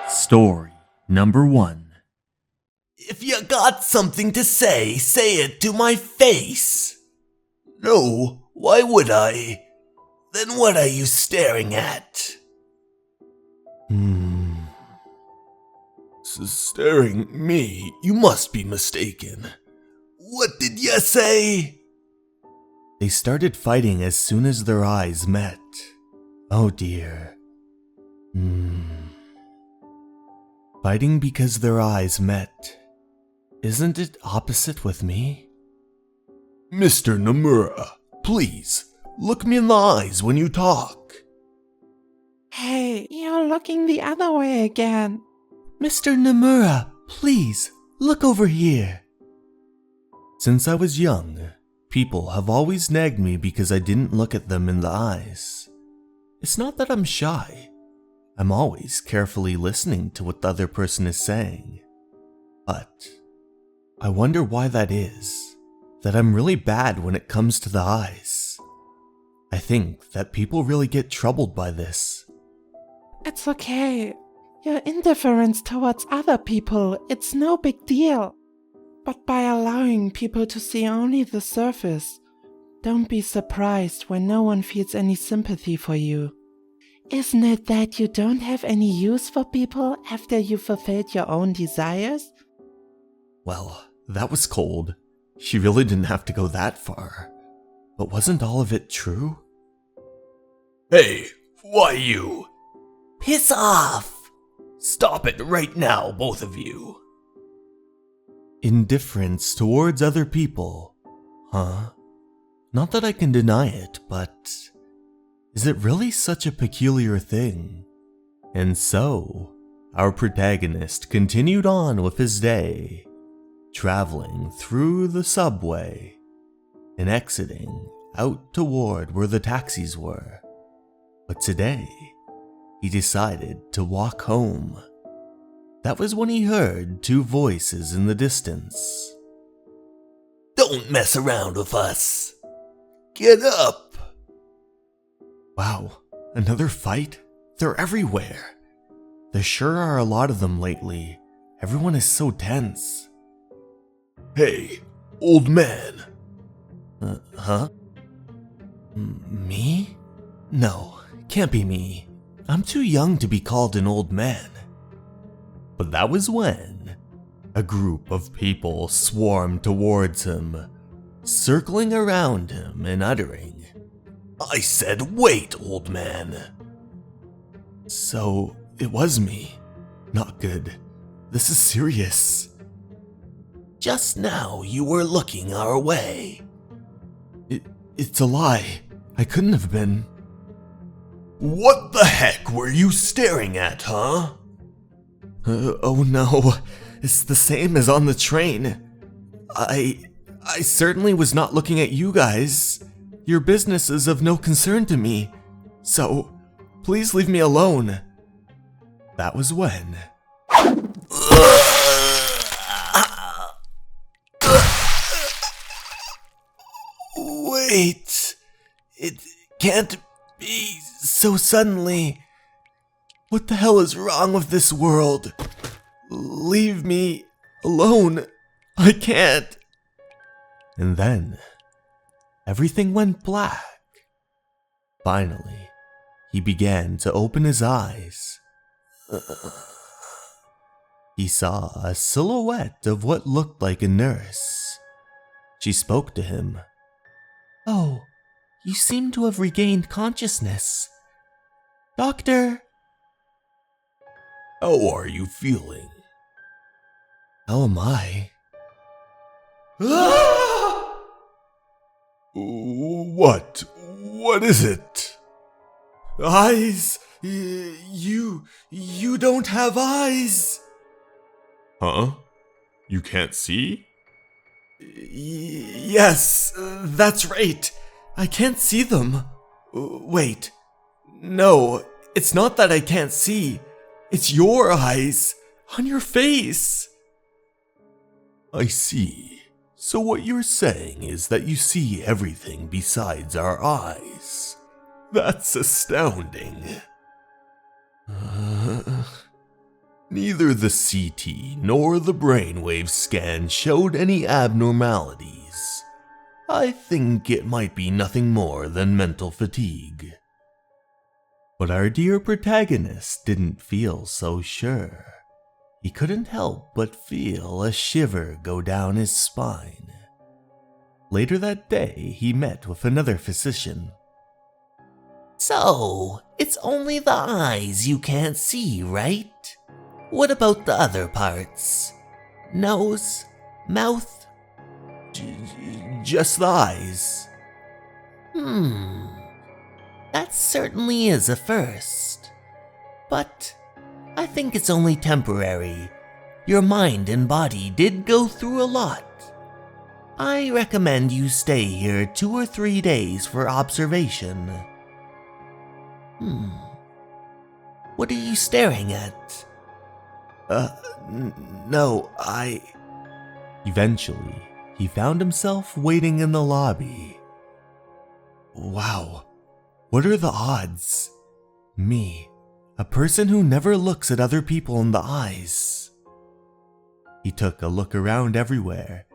Story number 1. If you got something to say it to my face. No, why would I? Then what are you staring at? Staring at me? You must be mistaken. What did you say? They started fighting as soon as their eyes met. Oh dear. Fighting because their eyes met. Isn't it opposite with me? Mr. Nomura, please, look me in the eyes when you talk. Hey, you're looking the other way again. Mr. Nomura, please, look over here. Since I was young, people have always nagged me because I didn't look at them in the eyes. It's not that I'm shy. I'm always carefully listening to what the other person is saying. But I wonder why that is, that I'm really bad when it comes to the eyes. I think that people really get troubled by this. It's okay. Your indifference towards other people, it's no big deal. But by allowing people to see only the surface, don't be surprised when no one feels any sympathy for you. Isn't it that you don't have any use for people after you fulfilled your own desires? Well, that was cold. She really didn't have to go that far. But wasn't all of it true? Hey, why you? Piss off! Stop it right now, both of you. Indifference towards other people, huh? Not that I can deny it, but is it really such a peculiar thing? And so, our protagonist continued on with his day, traveling through the subway and exiting out toward where the taxis were. But today, he decided to walk home. That was when he heard 2 voices in the distance. Don't mess around with us. Get up. Wow, another fight? They're everywhere. There sure are a lot of them lately. Everyone is so tense. Hey, old man. Huh? Me? No, can't be me. I'm too young to be called an old man. But that was when a group of people swarmed towards him, circling around him and uttering, I said wait, old man. So it was me. Not good. This is serious. Just now you were looking our way. It's a lie. I couldn't have been. What the heck were you staring at, huh? Oh no, it's the same as on the train. I certainly was not looking at you guys. Your business is of no concern to me, so please leave me alone. That was when. Wait, it can't be so suddenly. What the hell is wrong with this world? Leave me alone. I can't. And then, everything went black. Finally, he began to open his eyes. He saw a silhouette of what looked like a nurse. She spoke to him. Oh, you seem to have regained consciousness. Doctor! How are you feeling? How am I? What? What is it? Eyes! You don't have eyes! Huh? You can't see? Yes, that's right. I can't see them. Wait. No, it's not that I can't see. It's your eyes. On your face. I see. So what you're saying is that you see everything besides our eyes. That's astounding. Neither the CT nor the brainwave scan showed any abnormalities. I think it might be nothing more than mental fatigue. But our dear protagonist didn't feel so sure. He couldn't help but feel a shiver go down his spine. Later that day, he met with another physician. So, it's only the eyes you can't see, right? What about the other parts? Nose? Mouth? Just the eyes. That certainly is a first. But I think it's only temporary. Your mind and body did go through a lot. I recommend you stay here 2 or 3 days for observation. What are you staring at? No, Eventually, he found himself waiting in the lobby. Wow, what are the odds? Me, a person who never looks at other people in the eyes. He took a look around everywhere,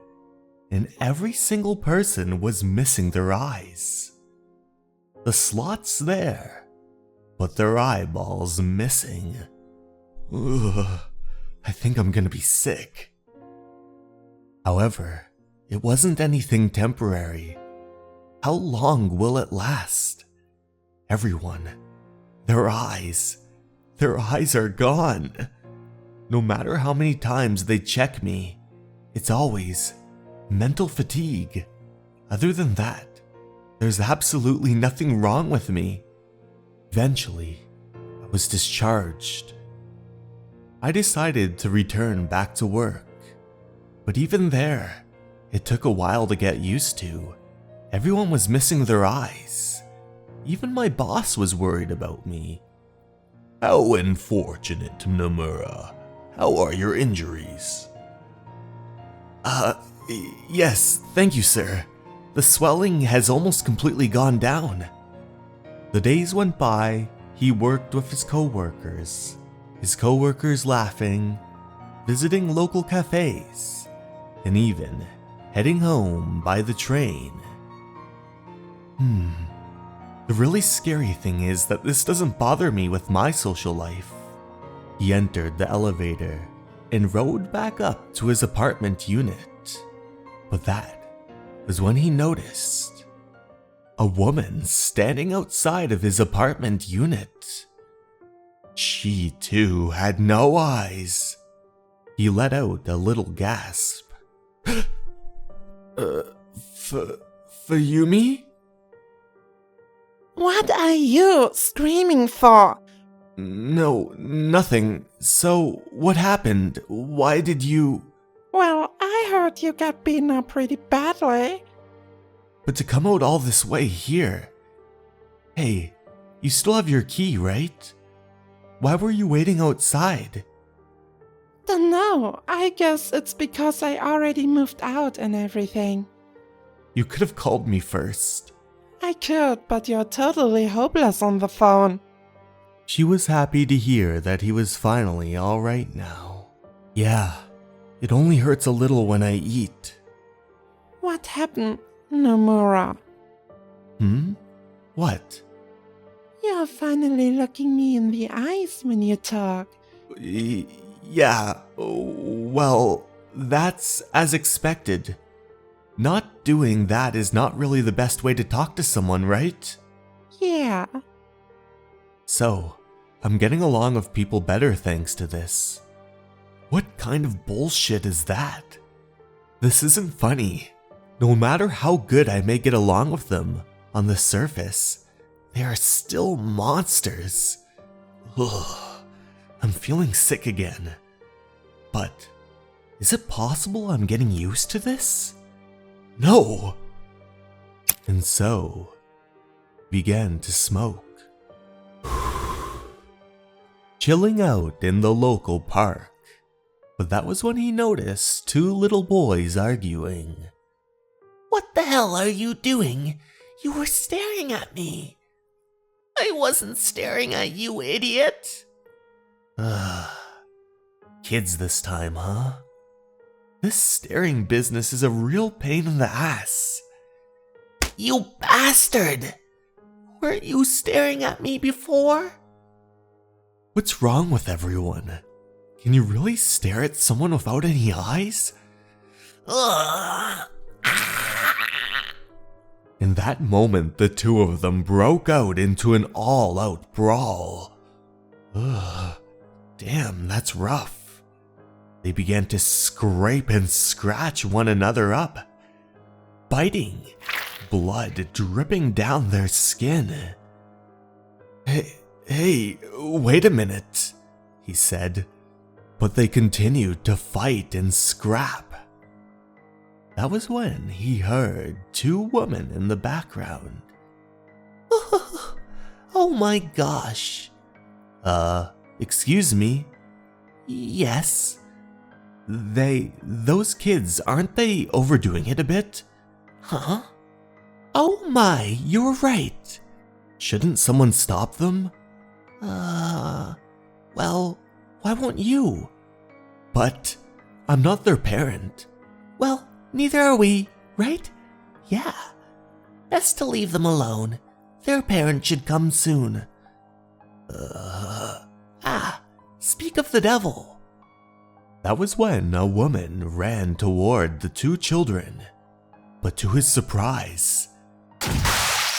and every single person was missing their eyes. The slots there, but their eyeballs missing. Ugh, I think I'm gonna be sick. However, it wasn't anything temporary. How long will it last? Everyone, their eyes are gone. No matter how many times they check me, it's always mental fatigue. Other than that, there's absolutely nothing wrong with me. Eventually, I was discharged. I decided to return back to work, but even there, it took a while to get used to. Everyone was missing their eyes. Even my boss was worried about me. How unfortunate, Nomura. How are your injuries? Yes, thank you, sir. The swelling has almost completely gone down. The days went by, he worked with his coworkers laughing, visiting local cafes, and even heading home by the train. The really scary thing is that this doesn't bother me with my social life. He entered the elevator and rode back up to his apartment unit. But that was when he noticed a woman standing outside of his apartment unit. She too had no eyes. He let out a little gasp. Fuyumi? What are you screaming for? No, nothing. So, what happened? Why did you... Well, I heard you got beaten up pretty badly. But to come out all this way here... Hey, you still have your key, right? Why were you waiting outside? Dunno, I guess it's because I already moved out and everything. You could have called me first. I could, but you're totally hopeless on the phone. She was happy to hear that he was finally alright now. Yeah, it only hurts a little when I eat. What happened, Nomura? What? You're finally looking me in the eyes when you talk. Yeah, well, that's as expected. Not doing that is not really the best way to talk to someone, right? Yeah. So, I'm getting along with people better thanks to this. What kind of bullshit is that? This isn't funny. No matter how good I may get along with them, on the surface, they are still monsters. Ugh, I'm feeling sick again. But, is it possible I'm getting used to this? No! And so, began to smoke. Chilling out in the local park. But that was when he noticed two little boys arguing. What the hell are you doing? You were staring at me. I wasn't staring at you, idiot. kids this time, huh? This staring business is a real pain in the ass. You bastard! Weren't you staring at me before? What's wrong with everyone? Can you really stare at someone without any eyes? Ugh. In that moment, the two of them broke out into an all-out brawl. Ugh, damn, that's rough. They began to scrape and scratch one another up, biting, blood dripping down their skin. Hey, wait a minute, he said, but they continued to fight and scrap. That was when he heard two women in the background. Oh my gosh. Excuse me? Yes? Those kids, aren't they overdoing it a bit? Huh? Oh my, you're right. Shouldn't someone stop them? Well, why won't you? But I'm not their parent. Well, neither are we, right? Yeah. Best to leave them alone. Their parent should come soon. Speak of the devil. That was when a woman ran toward the two children. But to his surprise,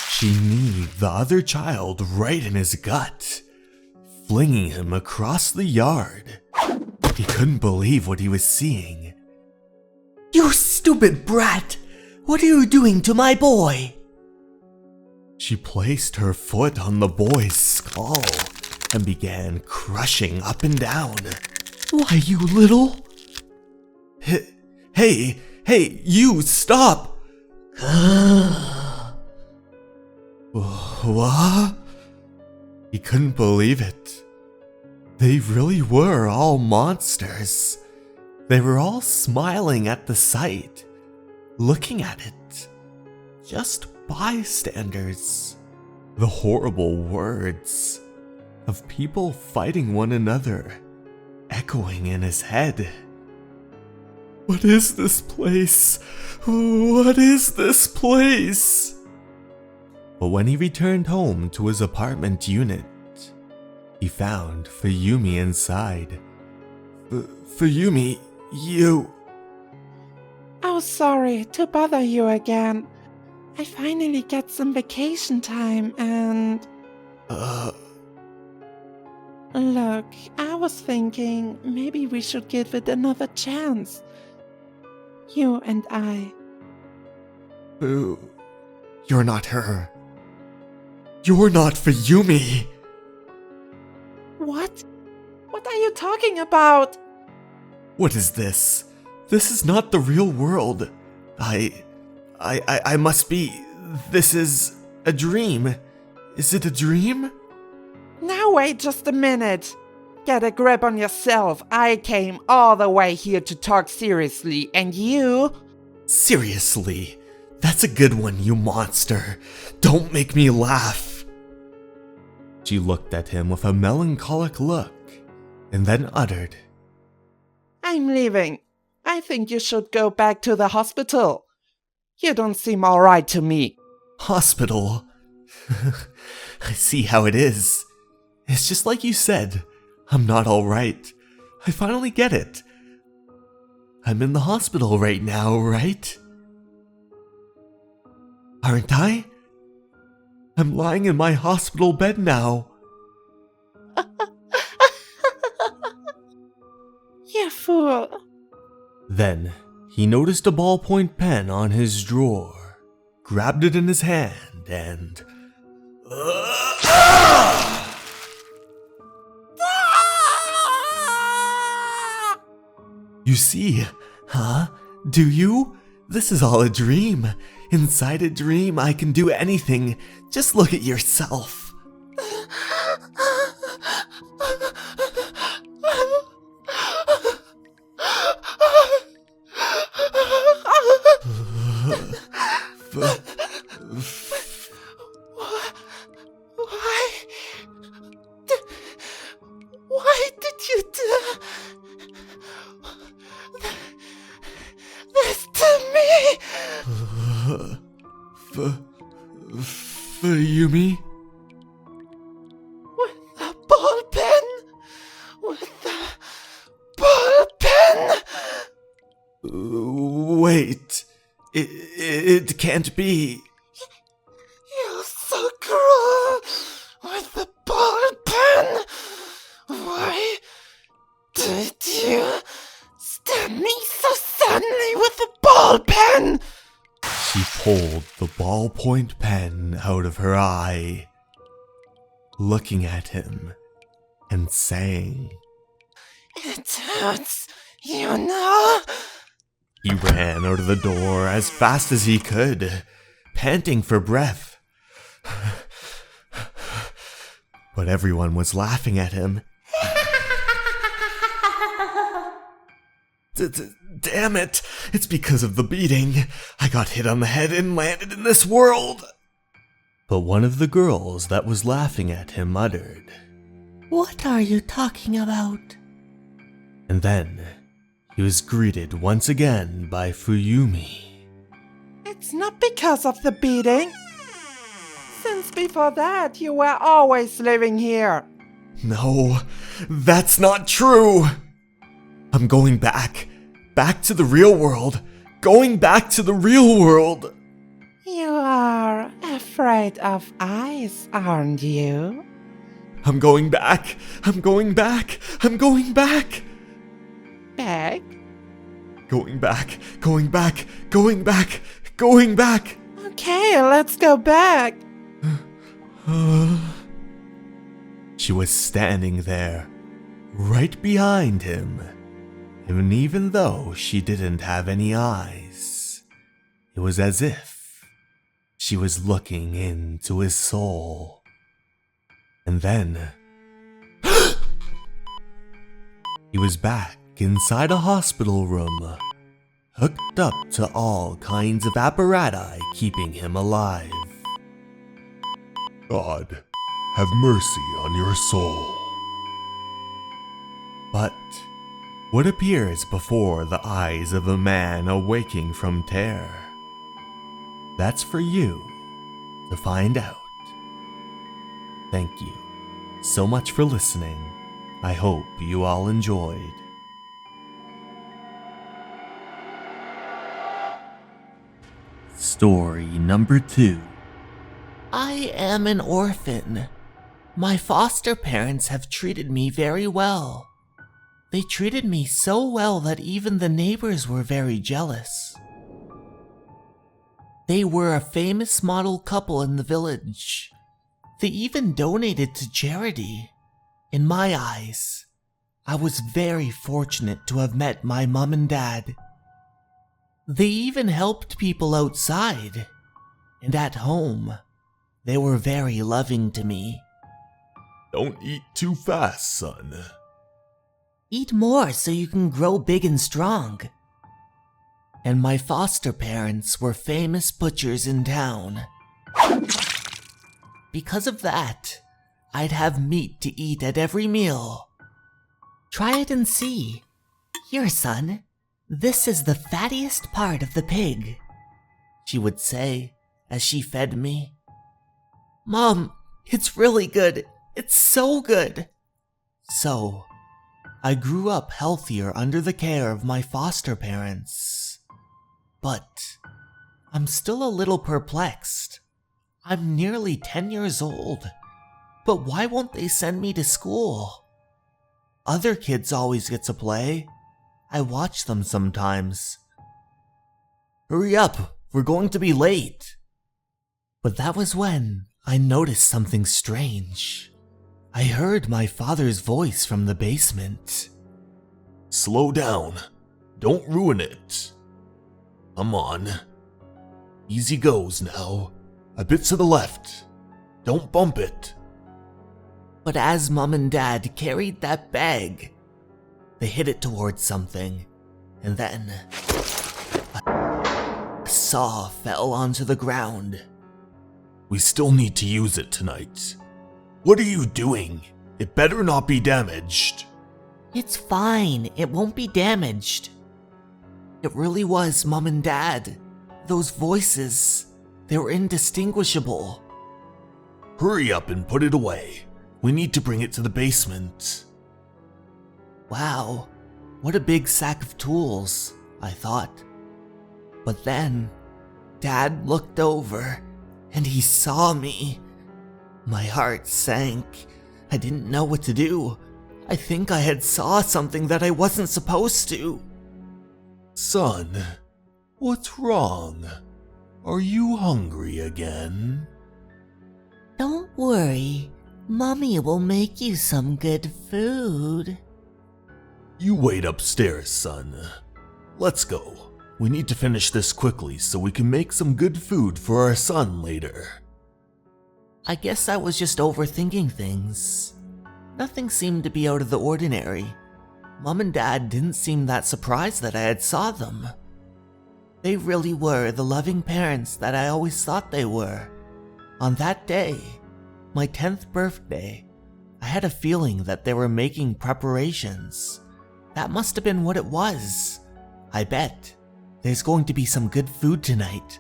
she kneed the other child right in his gut, flinging him across the yard. He couldn't believe what he was seeing. You stupid brat! What are you doing to my boy? She placed her foot on the boy's skull and began crushing up and down. Why, you little... Hey, you, stop! What? He couldn't believe it. They really were all monsters. They were all smiling at the sight, looking at it. Just bystanders. The horrible words of people fighting one another echoing in his head. What is this place? What is this place? But when he returned home to his apartment unit, he found Fuyumi inside. Fuyumi, you... Oh, sorry to bother you again. I finally get some vacation time and... Look, I was thinking maybe we should give it another chance. You and I. You're not her. You're not Fuyumi. What? What are you talking about? What is this? This is not the real world. I must be... This is a dream. Is it a dream? Now wait just a minute. Get a grip on yourself. I came all the way here to talk seriously, and you... Seriously? That's a good one, you monster. Don't make me laugh. She looked at him with a melancholic look, and then uttered, I'm leaving. I think you should go back to the hospital. You don't seem alright to me. Hospital? I see how it is. It's just like you said. I'm not alright. I finally get it. I'm in the hospital right now, right? Aren't I? I'm lying in my hospital bed now. You fool. Then, he noticed a ballpoint pen on his drawer, grabbed it in his hand, and... You see, huh? Do you? This is all a dream. Inside a dream, I can do anything. Just look at yourself. Why did you do... Fuyumi? With the ball pen! With the ball pen! Wait. It can't be. You're so cruel! With the ball pen! Why did you stab me so suddenly with the ball pen? She pulled the ballpoint pen out of her eye, looking at him and saying, It hurts, you know? He ran out of the door as fast as he could, panting for breath. But everyone was laughing at him. Damn it! It's because of the beating. I got hit on the head and landed in this world. But one of the girls that was laughing at him muttered, What are you talking about? and then he was greeted once again by Fuyumi. It's not because of the beating. Since before that, you were always living here. No, that's not true. I'm going back to the real world, going back to the real world. You are afraid of ice, aren't you? I'm going back, I'm going back, I'm going back. Back? Going back, going back, going back, going back. Okay, let's go back. She was standing there, right behind him. And even though she didn't have any eyes, it was as if she was looking into his soul. And then he was back inside a hospital room, hooked up to all kinds of apparatus keeping him alive. God, have mercy on your soul. But what appears before the eyes of a man awaking from terror? That's for you to find out. Thank you so much for listening. I hope you all enjoyed. Story number 2. I am an orphan. My foster parents have treated me very well. They treated me so well that even the neighbors were very jealous. They were a famous model couple in the village. They even donated to charity. In my eyes, I was very fortunate to have met my mom and dad. They even helped people outside, and at home, they were very loving to me. Don't eat too fast, son. Eat more so you can grow big and strong. And my foster parents were famous butchers in town. Because of that, I'd have meat to eat at every meal. Try it and see. Here, son, this is the fattiest part of the pig, she would say as she fed me. Mom, it's really good. It's so good. So, I grew up healthier under the care of my foster parents. But I'm still a little perplexed. I'm nearly 10 years old, but why won't they send me to school? Other kids always get to play. I watch them sometimes. Hurry up, we're going to be late. But that was when I noticed something strange. I heard my father's voice from the basement. Slow down. Don't ruin it. Come on. Easy goes now. A bit to the left. Don't bump it. But as Mom and Dad carried that bag, they hit it towards something, and then a saw fell onto the ground. We still need to use it tonight. What are you doing? It better not be damaged. It's fine. It won't be damaged. It really was Mom and Dad. Those voices, they were indistinguishable. Hurry up and put it away. We need to bring it to the basement. Wow, what a big sack of tools, I thought. But then, Dad looked over, and he saw me. My heart sank. I didn't know what to do. I think I had saw something that I wasn't supposed to. Son, what's wrong? Are you hungry again? Don't worry, Mommy will make you some good food. You wait upstairs, son. Let's go. We need to finish this quickly so we can make some good food for our son later. I guess I was just overthinking things. Nothing seemed to be out of the ordinary. Mom and Dad didn't seem that surprised that I had saw them. They really were the loving parents that I always thought they were. On that day, my 10th birthday, I had a feeling that they were making preparations. That must have been what it was. I bet there's going to be some good food tonight.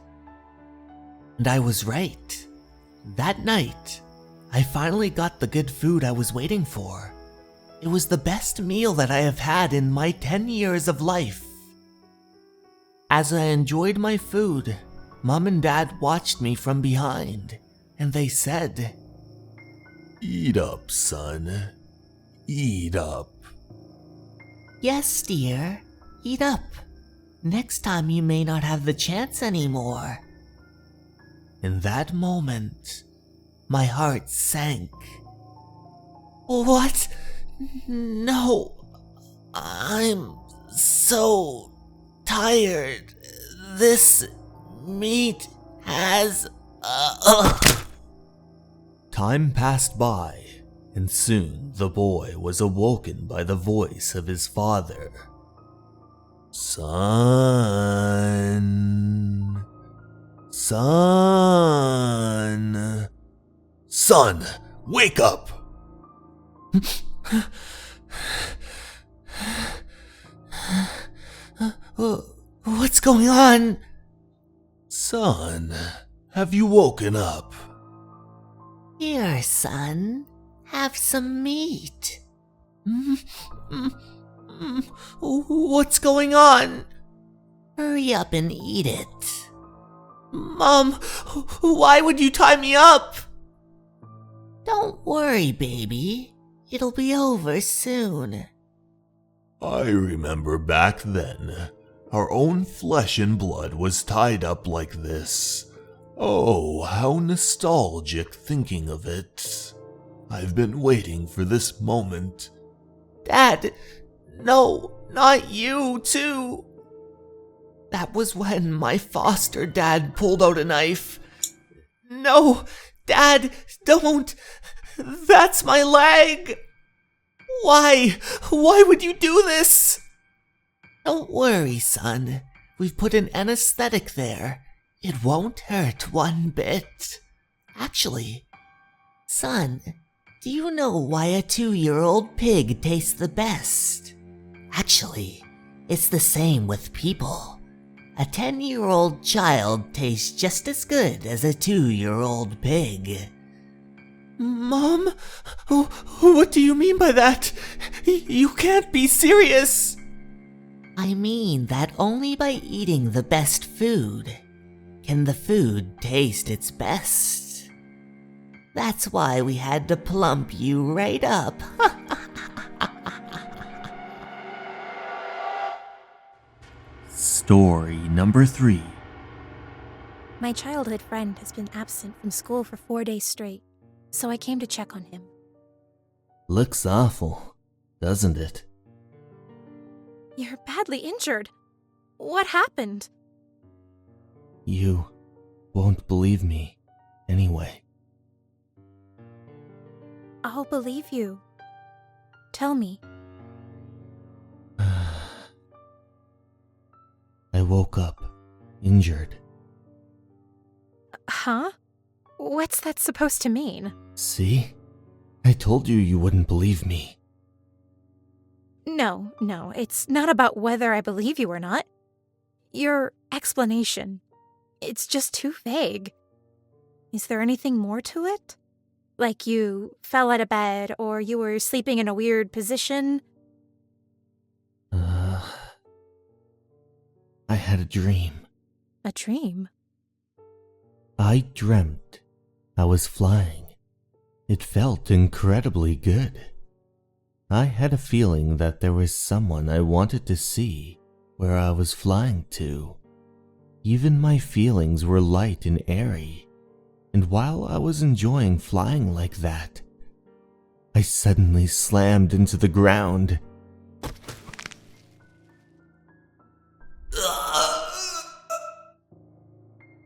And I was right. That night, I finally got the good food I was waiting for. It was the best meal that I have had in my 10 years of life. As I enjoyed my food, Mom and Dad watched me from behind, and they said, Eat up, son. Eat up. Yes, dear, eat up. Next time you may not have the chance anymore. In that moment, my heart sank. What? No, I'm so tired. This meat has... Time passed by, and soon the boy was awoken by the voice of his father. Son. Son. Son, wake up! What's going on? Son, have you woken up? Here, son. Have some meat. What's going on? Hurry up and eat it. Mom, why would you tie me up? Don't worry, baby. It'll be over soon. I remember back then, our own flesh and blood was tied up like this. Oh, how nostalgic thinking of it. I've been waiting for this moment. Dad, no, not you, too. That was when my foster dad pulled out a knife. No, Dad, don't. That's my leg. Why? Why would you do this? Don't worry, son. We've put an anesthetic there. It won't hurt one bit. Actually, son, do you know why a 2-year-old pig tastes the best? Actually, it's the same with people. A 10-year-old child tastes just as good as a 2-year-old pig. Mom? What do you mean by that? You can't be serious. I mean that only by eating the best food can the food taste its best. That's why we had to plump you right up. Story number 3. My childhood friend has been absent from school for 4 days straight, so I came to check on him. Looks awful, doesn't it? You're badly injured. What happened? You won't believe me anyway. I'll believe you. Tell me. I woke up injured. Huh? What's that supposed to mean? See? I told you you wouldn't believe me. No, it's not about whether I believe you or not. Your explanation. It's just too vague. Is there anything more to it? Like you fell out of bed or you were sleeping in a weird position? I had a dream. A dream? I dreamt I was flying. It felt incredibly good. I had a feeling that there was someone I wanted to see where I was flying to. Even my feelings were light and airy, and while I was enjoying flying like that, I suddenly slammed into the ground.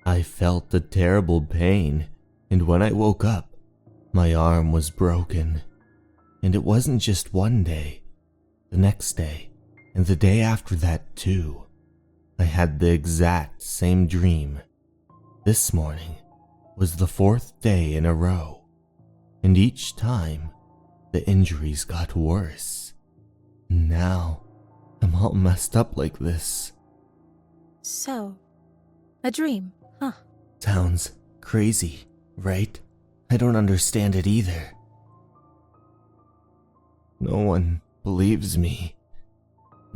I felt a terrible pain, and when I woke up, my arm was broken. And it wasn't just one day. The next day, and the day after that too, I had the exact same dream. This morning was the 4th day in a row, and each time, the injuries got worse. Now, I'm all messed up like this. So, a dream, huh? Sounds crazy, right? I don't understand it either. No one believes me.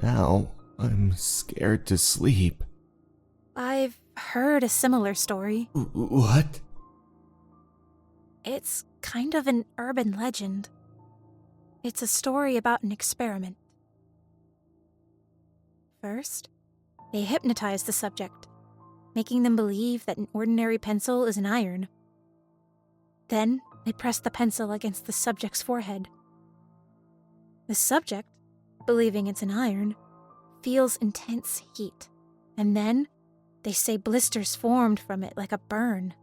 Now, I'm scared to sleep. I've heard a similar story. What? It's kind of an urban legend. It's a story about an experiment. First, they hypnotize the subject, making them believe that an ordinary pencil is an iron. Then, they press the pencil against the subject's forehead. The subject, believing it's an iron, feels intense heat, and then they say blisters formed from it like a burn.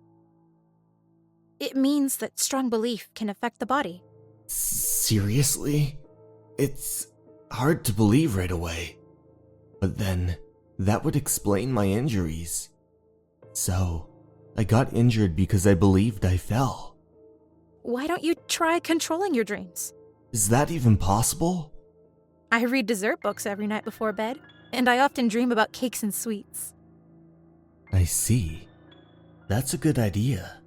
It means that strong belief can affect the body. Seriously? It's hard to believe right away. But then, that would explain my injuries. So, I got injured because I believed I fell. Why don't you try controlling your dreams? Is that even possible? I read dessert books every night before bed, and I often dream about cakes and sweets. I see. That's a good idea.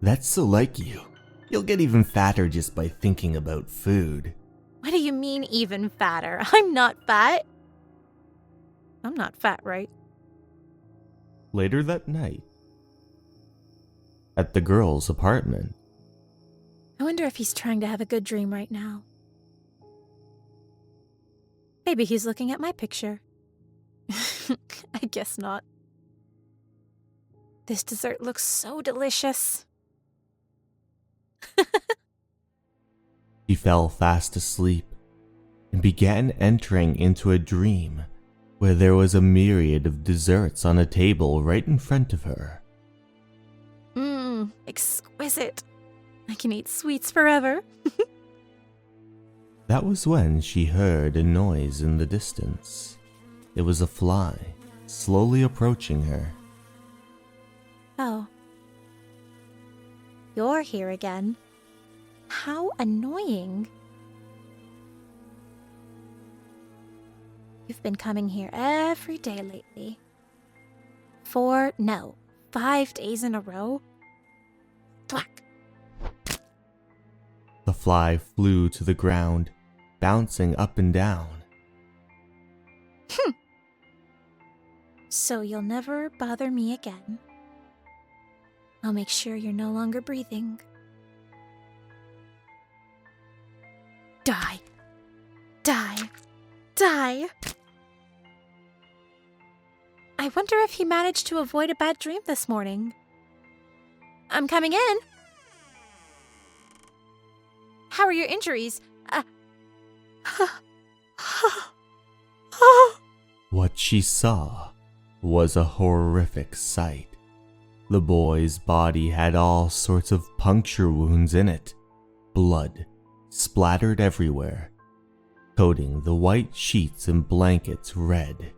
That's so like you. You'll get even fatter just by thinking about food. What do you mean even fatter? I'm not fat. I'm not fat, right? Later that night, at the girl's apartment. I wonder if he's trying to have a good dream right now. Maybe he's looking at my picture. I guess not. This dessert looks so delicious. He fell fast asleep and began entering into a dream where there was a myriad of desserts on a table right in front of her. Exquisite. I can eat sweets forever. That was when she heard a noise in the distance. It was a fly, slowly approaching her. Oh. You're here again. How annoying. You've been coming here every day lately. 5 days in a row. Thwack. The fly flew to the ground, bouncing up and down. So you'll never bother me again. I'll make sure you're no longer breathing. Die. Die. Die. I wonder if he managed to avoid a bad dream this morning. I'm coming in. How are your injuries? What she saw was a horrific sight. The boy's body had all sorts of puncture wounds in it, blood splattered everywhere, coating the white sheets and blankets red.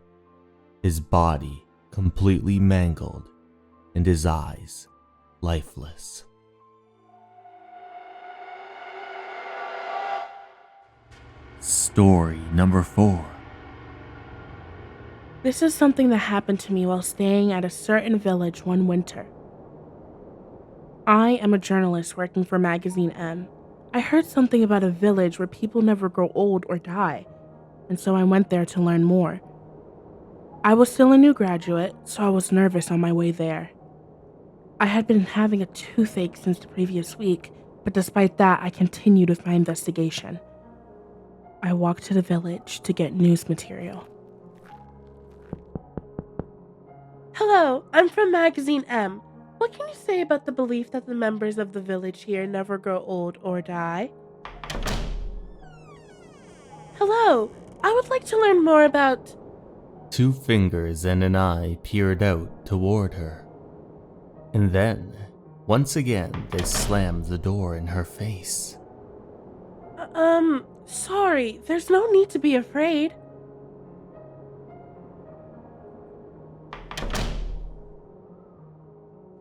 His body completely mangled, and his eyes lifeless. Story number 4. This is something that happened to me while staying at a certain village one winter. I am a journalist working for Magazine M. I heard something about a village where people never grow old or die, and so I went there to learn more. I was still a new graduate, so I was nervous on my way there. I had been having a toothache since the previous week, but despite that, I continued with my investigation. I walked to the village to get news material. Hello, I'm from Magazine M. What can you say about the belief that the members of the village here never grow old or die? Hello, I would like to learn more about... 2 fingers and an eye peered out toward her. And then, once again, they slammed the door in her face. Sorry, there's no need to be afraid.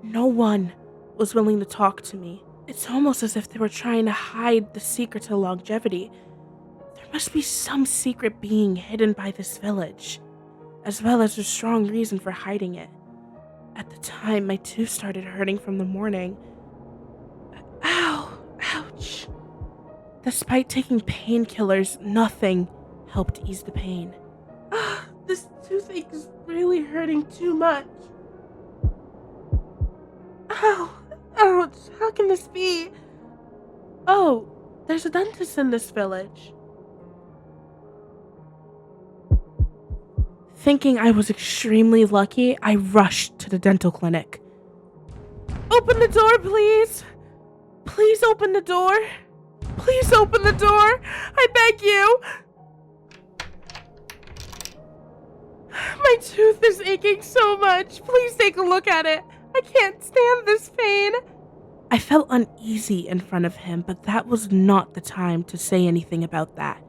No one was willing to talk to me. It's almost as if they were trying to hide the secret to longevity. There must be some secret being hidden by this village, as well as a strong reason for hiding it. At the time, my tooth started hurting from the morning. Ow! Ouch! Despite taking painkillers, nothing helped ease the pain. This toothache is really hurting too much. Ow! Ouch! How can this be? Oh, there's a dentist in this village. Thinking I was extremely lucky, I rushed to the dental clinic. Open the door, please! Please open the door! Please open the door! I beg you! My tooth is aching so much. Please take a look at it. I can't stand this pain. I felt uneasy in front of him, but that was not the time to say anything about that.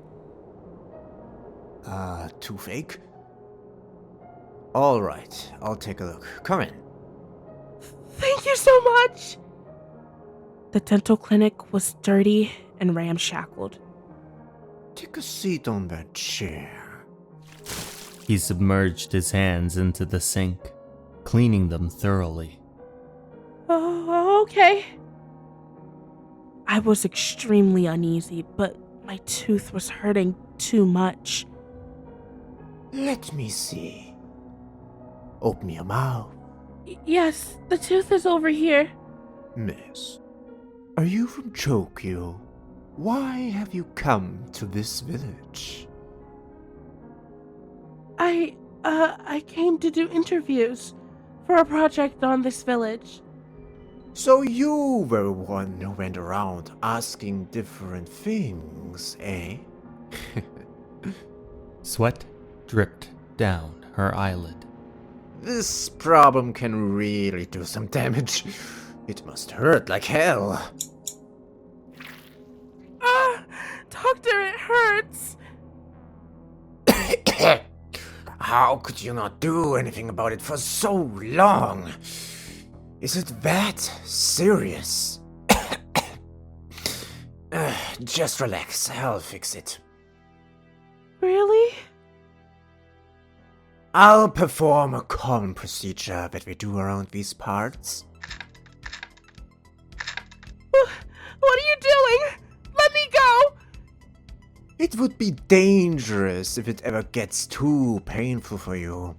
Toothache? Alright, I'll take a look. Come in. Thank you so much! The dental clinic was dirty and ramshackled. Take a seat on that chair. He submerged his hands into the sink, cleaning them thoroughly. Oh, okay. I was extremely uneasy, but my tooth was hurting too much. Let me see. Open your mouth. Yes, the tooth is over here. Miss, are you from Tokyo? Why have you come to this village? I came to do interviews for a project on this village. So you were one who went around asking different things, eh? Sweat dripped down her eyelid. This problem can really do some damage. It must hurt like hell. Doctor, it hurts. How could you not do anything about it for so long? Is it that serious? Just relax, I'll fix it. Really? I'll perform a common procedure that we do around these parts. What are you doing? Let me go! It would be dangerous if it ever gets too painful for you.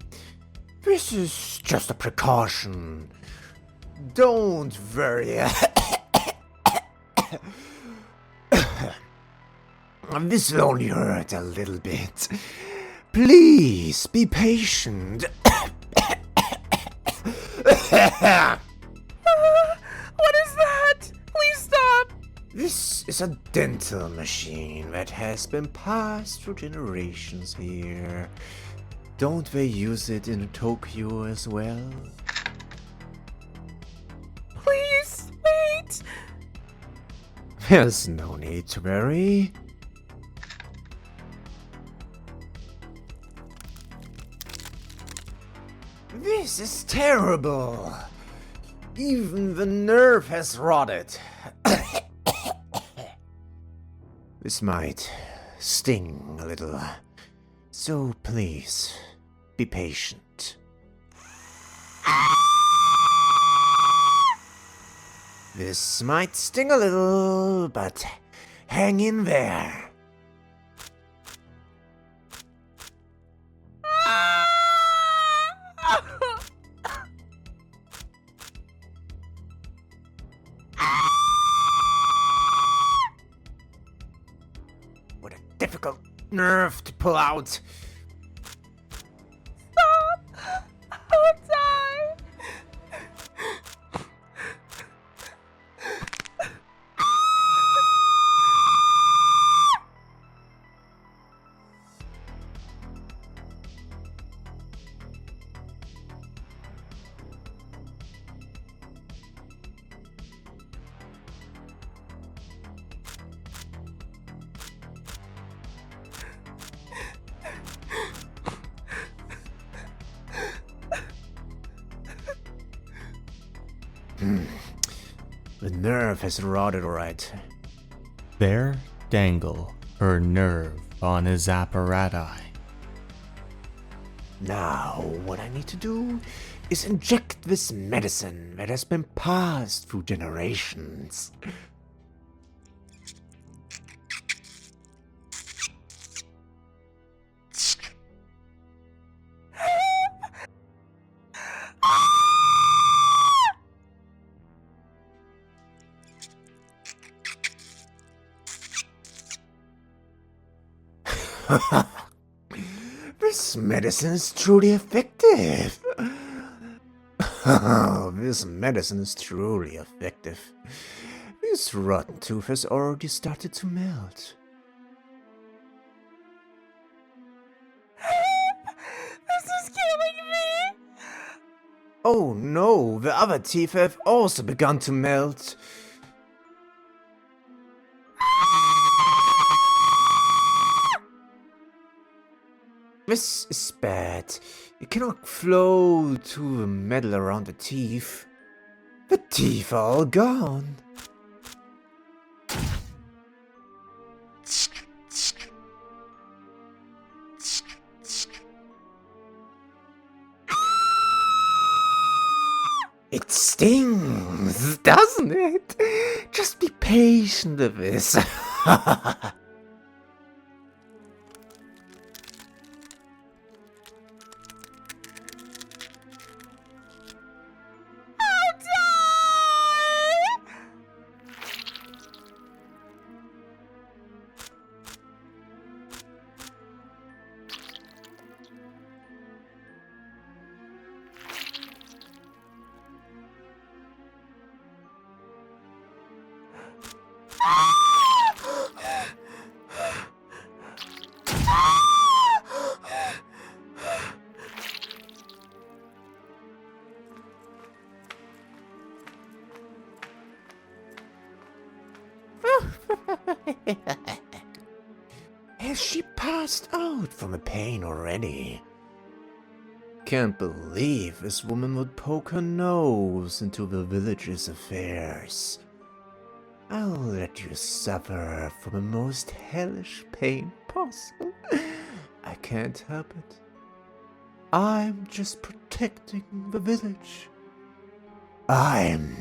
This is just a precaution. Don't worry. This will only hurt a little bit. Please be patient. What is that? Please stop! This is a dental machine that has been passed through generations here. Don't they use it in Tokyo as well? Please, wait! There's no need to worry. This is terrible. Even the nerve has rotted. This might sting a little. So please, be patient. This might sting a little, but hang in there. What a difficult nerve to pull out. Stop! I'll die! The nerve has rotted alright. There dangle her nerve on his apparati. Now, what I need to do is inject this medicine that has been passed through generations. This medicine is truly effective. This medicine is truly effective. This rotten tooth has already started to melt. This is killing me! Oh no, the other teeth have also begun to melt. This is bad. It cannot flow to the metal around the teeth. The teeth are all gone. It stings, doesn't it? Just be patient with this. Has she passed out from the pain already? Can't believe this woman would poke her nose into the village's affairs. I'll let you suffer from the most hellish pain possible. I can't help it. I'm just protecting the village. I'm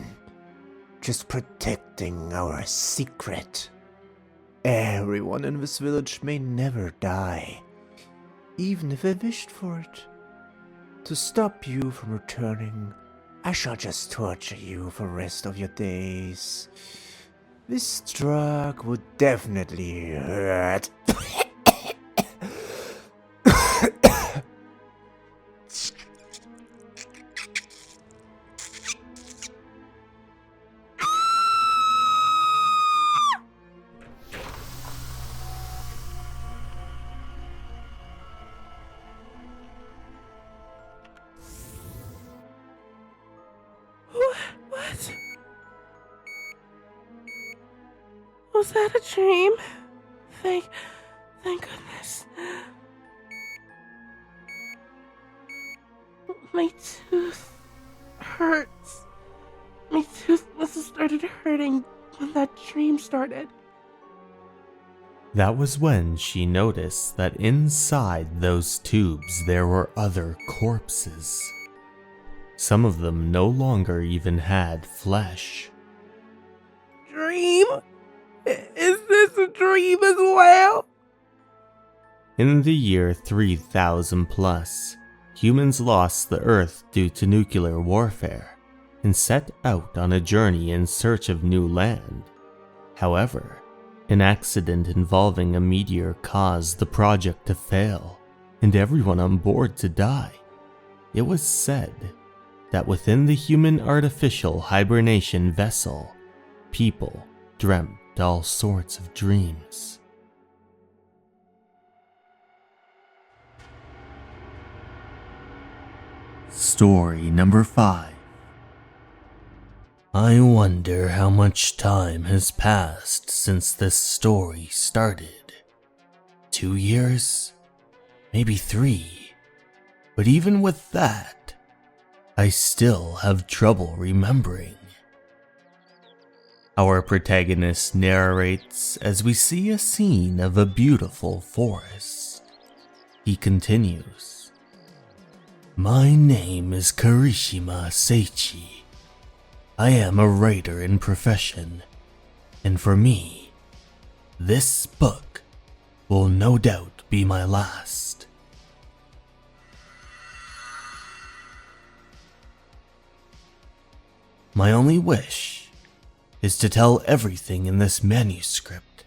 just protecting our secret. Everyone in this village may never die, even if I wished for it. To stop you from returning, I shall just torture you for the rest of your days. This drug would definitely hurt. What? Was that a dream? Thank goodness. My tooth hurts. My tooth must have started hurting when that dream started. That was when she noticed that inside those tubes there were other corpses. Some of them no longer even had flesh. dream? Is this a dream as well? In the year 3000 plus, humans lost the Earth due to nuclear warfare and set out on a journey in search of new land. However, an accident involving a meteor caused the project to fail and everyone on board to die. It was said that within the human artificial hibernation vessel, people dreamt all sorts of dreams. Story number 5. I wonder how much time has passed since this story started. 2 years? Maybe 3. But even with that, I still have trouble remembering. Our protagonist narrates as we see a scene of a beautiful forest. He continues. My name is Kirishima Seichi. I am a writer in profession, and for me, this book will no doubt be my last. My only wish is to tell everything in this manuscript.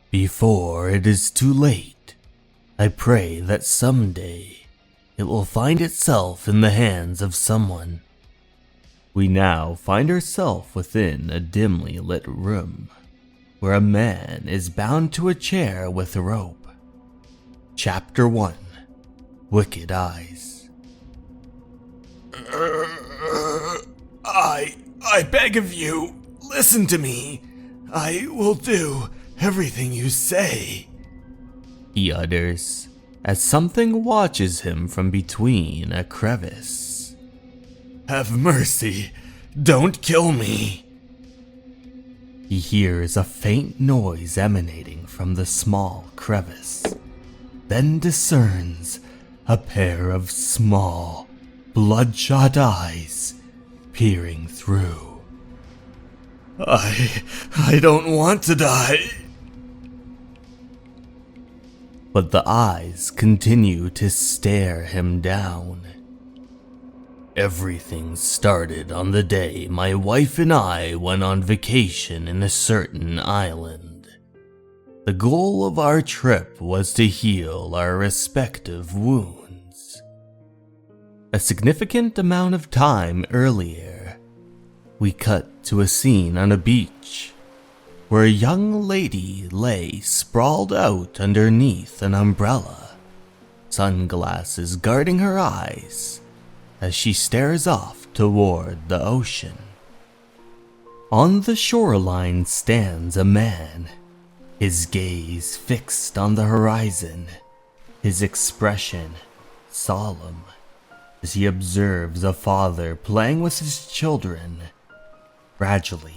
Before it is too late, I pray that someday it will find itself in the hands of someone. We now find ourselves within a dimly lit room, where a man is bound to a chair with a rope. Chapter 1. Wicked Eyes. I beg of you, listen to me. I will do everything you say, he utters, as something watches him from between a crevice. Have mercy, don't kill me. He hears a faint noise emanating from the small crevice, then discerns a pair of small, bloodshot eyes peering through. I don't want to die. But the eyes continue to stare him down. Everything started on the day my wife and I went on vacation in a certain island. The goal of our trip was to heal our respective wounds. A significant amount of time earlier, we cut to a scene on a beach where a young lady lay sprawled out underneath an umbrella, sunglasses guarding her eyes as she stares off toward the ocean. On the shoreline stands a man, his gaze fixed on the horizon, his expression solemn as he observes a father playing with his children. Gradually,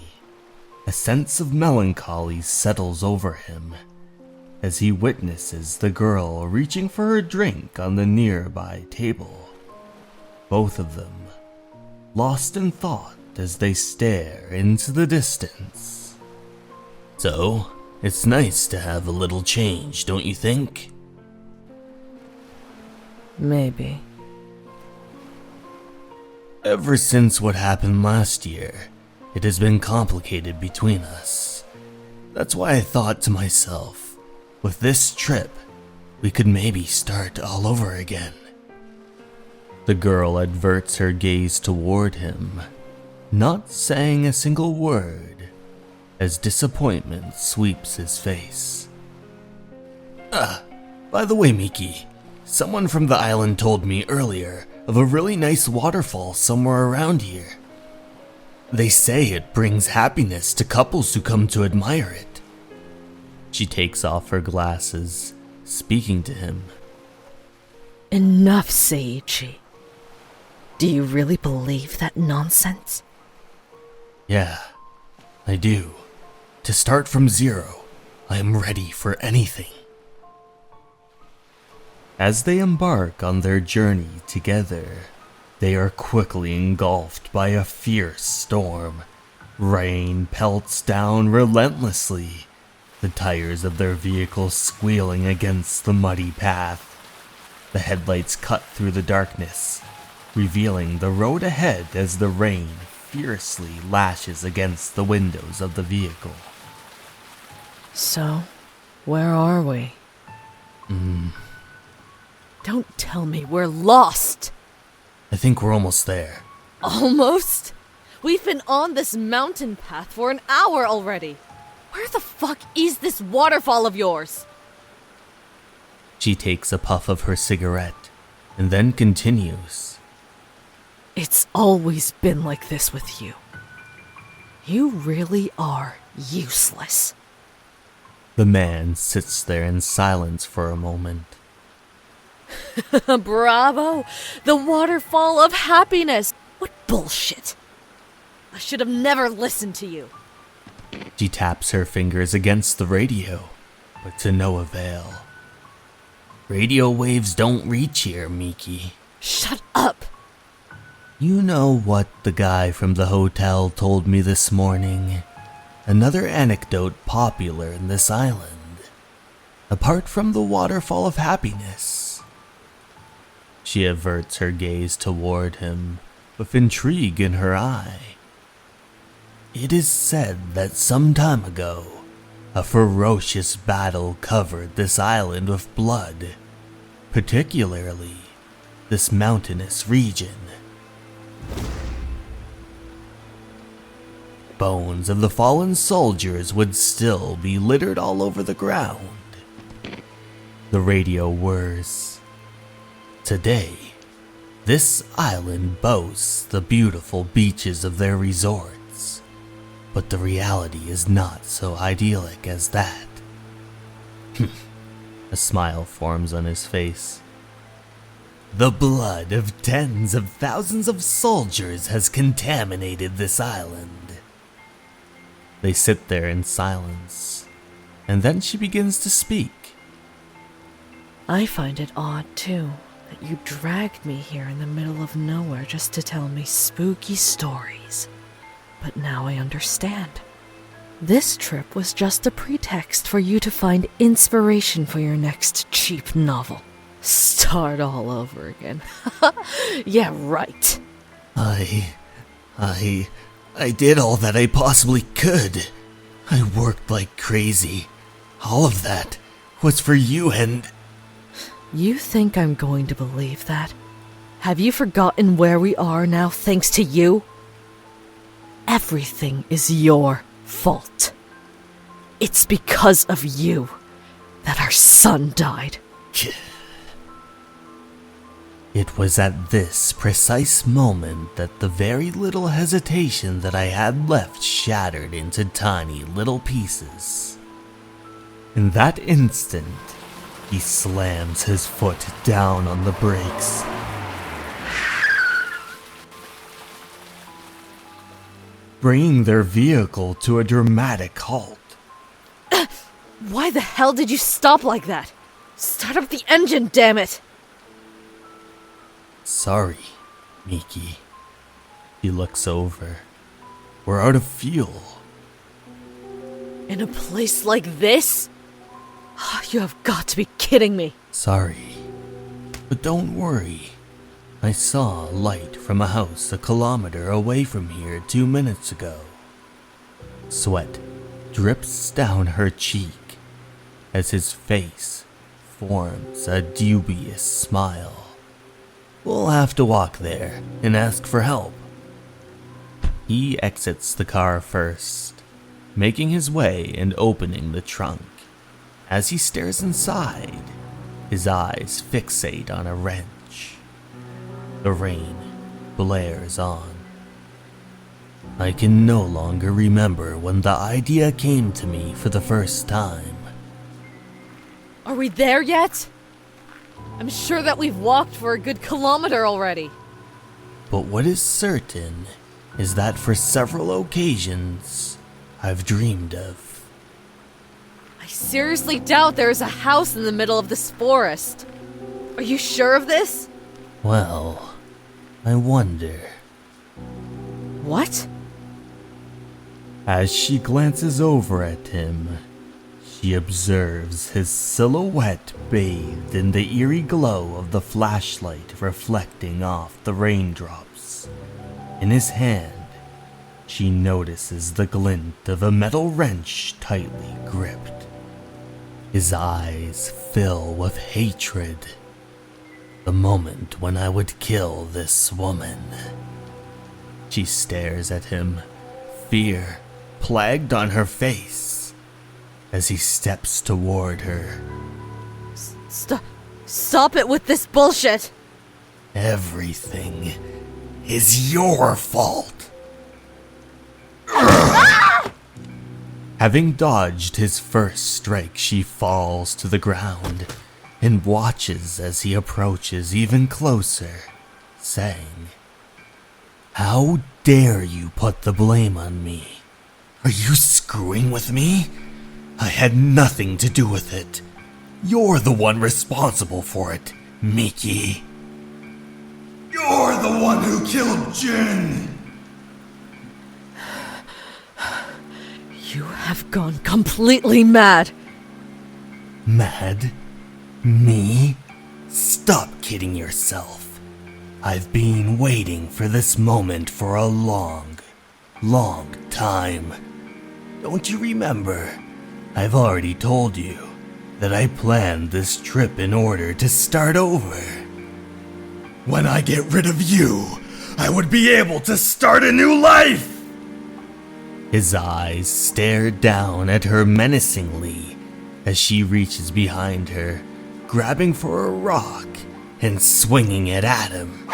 a sense of melancholy settles over him as he witnesses the girl reaching for her drink on the nearby table. Both of them lost in thought as they stare into the distance. So, it's nice to have a little change, don't you think? Maybe. Ever since what happened last year, it has been complicated between us. That's why I thought to myself, with this trip, we could maybe start all over again. The girl adverts her gaze toward him, not saying a single word, as disappointment sweeps his face. By the way, Miki, someone from the island told me earlier of a really nice waterfall somewhere around here. They say it brings happiness to couples who come to admire it. She takes off her glasses, speaking to him. Enough, Seiichi. Do you really believe that nonsense? Yeah, I do. To start from zero, I am ready for anything. As they embark on their journey together, they are quickly engulfed by a fierce storm Rain pelts down relentlessly, the tires of their vehicle squealing against the muddy path. The headlights cut through the darkness, revealing the road ahead as the rain fiercely lashes against the windows of the vehicle. So, where are we? Don't tell me we're lost! I think we're almost there. Almost? We've been on this mountain path for an hour already. Where the fuck is this waterfall of yours? She takes a puff of her cigarette and then continues. It's always been like this with you. You really are useless. The man sits there in silence for a moment. Bravo! The waterfall of happiness! What bullshit! I should have never listened to you. She taps her fingers against the radio, but to no avail. Radio waves don't reach here, Miki. Shut up! You know what the guy from the hotel told me this morning? Another anecdote popular in this island. Apart from the waterfall of happiness. She averts her gaze toward him, with intrigue in her eye. It is said that some time ago, a ferocious battle covered this island with blood, particularly this mountainous region. Bones of the fallen soldiers would still be littered all over the ground. The radio whirs. Today, this island boasts the beautiful beaches of their resorts, but the reality is not so idyllic as that. A smile forms on his face. The blood of tens of thousands of soldiers has contaminated this island. They sit there in silence, and then she begins to speak. I find it odd, too, that you dragged me here in the middle of nowhere just to tell me spooky stories. But now I understand. This trip was just a pretext for you to find inspiration for your next cheap novel. Start all over again. Yeah, right. I did all that I possibly could. I worked like crazy. All of that was for you and... You think I'm going to believe that? Have you forgotten where we are now thanks to you? Everything is your fault. It's because of you that our son died. It was at this precise moment that the very little hesitation that I had left shattered into tiny little pieces. In that instant, he slams his foot down on the brakes. Bringing their vehicle to a dramatic halt. Why the hell did you stop like that? Start up the engine, damn it! Sorry, Miki. He looks over. We're out of fuel. In a place like this? You have got to be kidding me. Sorry. But don't worry. I saw a light from a house a kilometer away from here 2 minutes ago. Sweat drips down her cheek as his face forms a dubious smile. We'll have to walk there and ask for help. He exits the car first, making his way and opening the trunk. As he stares inside, his eyes fixate on a wrench. The rain blares on. I can no longer remember when the idea came to me for the first time. Are we there yet? I'm sure that we've walked for a good kilometer already. But what is certain is that for several occasions, I've dreamed of. I seriously doubt there is a house in the middle of this forest. Are you sure of this? Well, I wonder. What? As she glances over at him, she observes his silhouette bathed in the eerie glow of the flashlight reflecting off the raindrops. In his hand, she notices the glint of a metal wrench tightly gripped. His eyes fill with hatred. The moment when I would kill this woman. She stares at him, fear plagued on her face, as he steps toward her. Stop it with this bullshit! Everything is your fault. Having dodged his first strike, she falls to the ground and watches as he approaches even closer, saying, "How dare you put the blame on me? Are you screwing with me? I had nothing to do with it. You're the one responsible for it, Miki. You're the one who killed Jin!" You have gone completely mad. Mad? Me? Stop kidding yourself. I've been waiting for this moment for a long time. Don't you remember? I've already told you that I planned this trip in order to start over. When I get rid of you, I would be able to start a new life! His eyes stare down at her menacingly as she reaches behind her, grabbing for a rock and swinging it at him.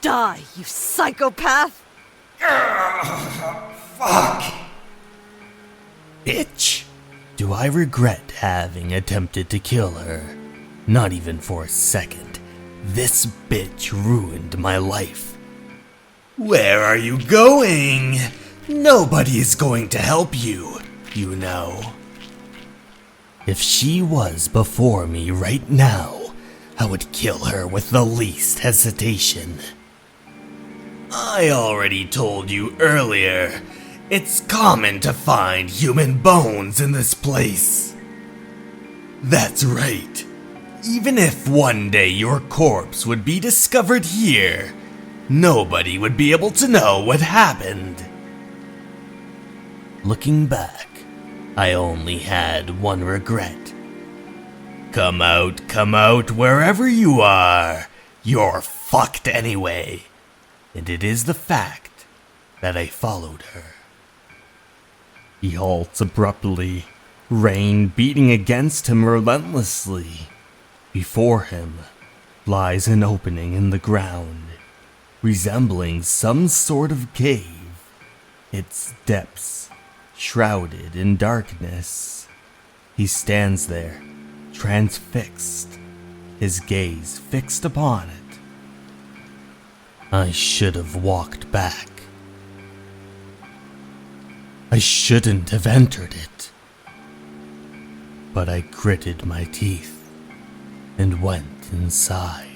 Die, you psychopath! Fuck! Bitch! Do I regret having attempted to kill her? Not even for a second. This bitch ruined my life. Where are you going? Nobody is going to help you, you know. If she was before me right now, I would kill her with the least hesitation. I already told you earlier, it's common to find human bones in this place. That's right. Even if one day your corpse would be discovered here, nobody would be able to know what happened. Looking back, I only had one regret. Come out, wherever you are. You're fucked anyway. And it is the fact that I followed her. He halts abruptly, rain beating against him relentlessly. Before him lies an opening in the ground, resembling some sort of cave, its depths shrouded in darkness. He stands there, transfixed, his gaze fixed upon it. I should have walked back. I shouldn't have entered it. But I gritted my teeth and went inside.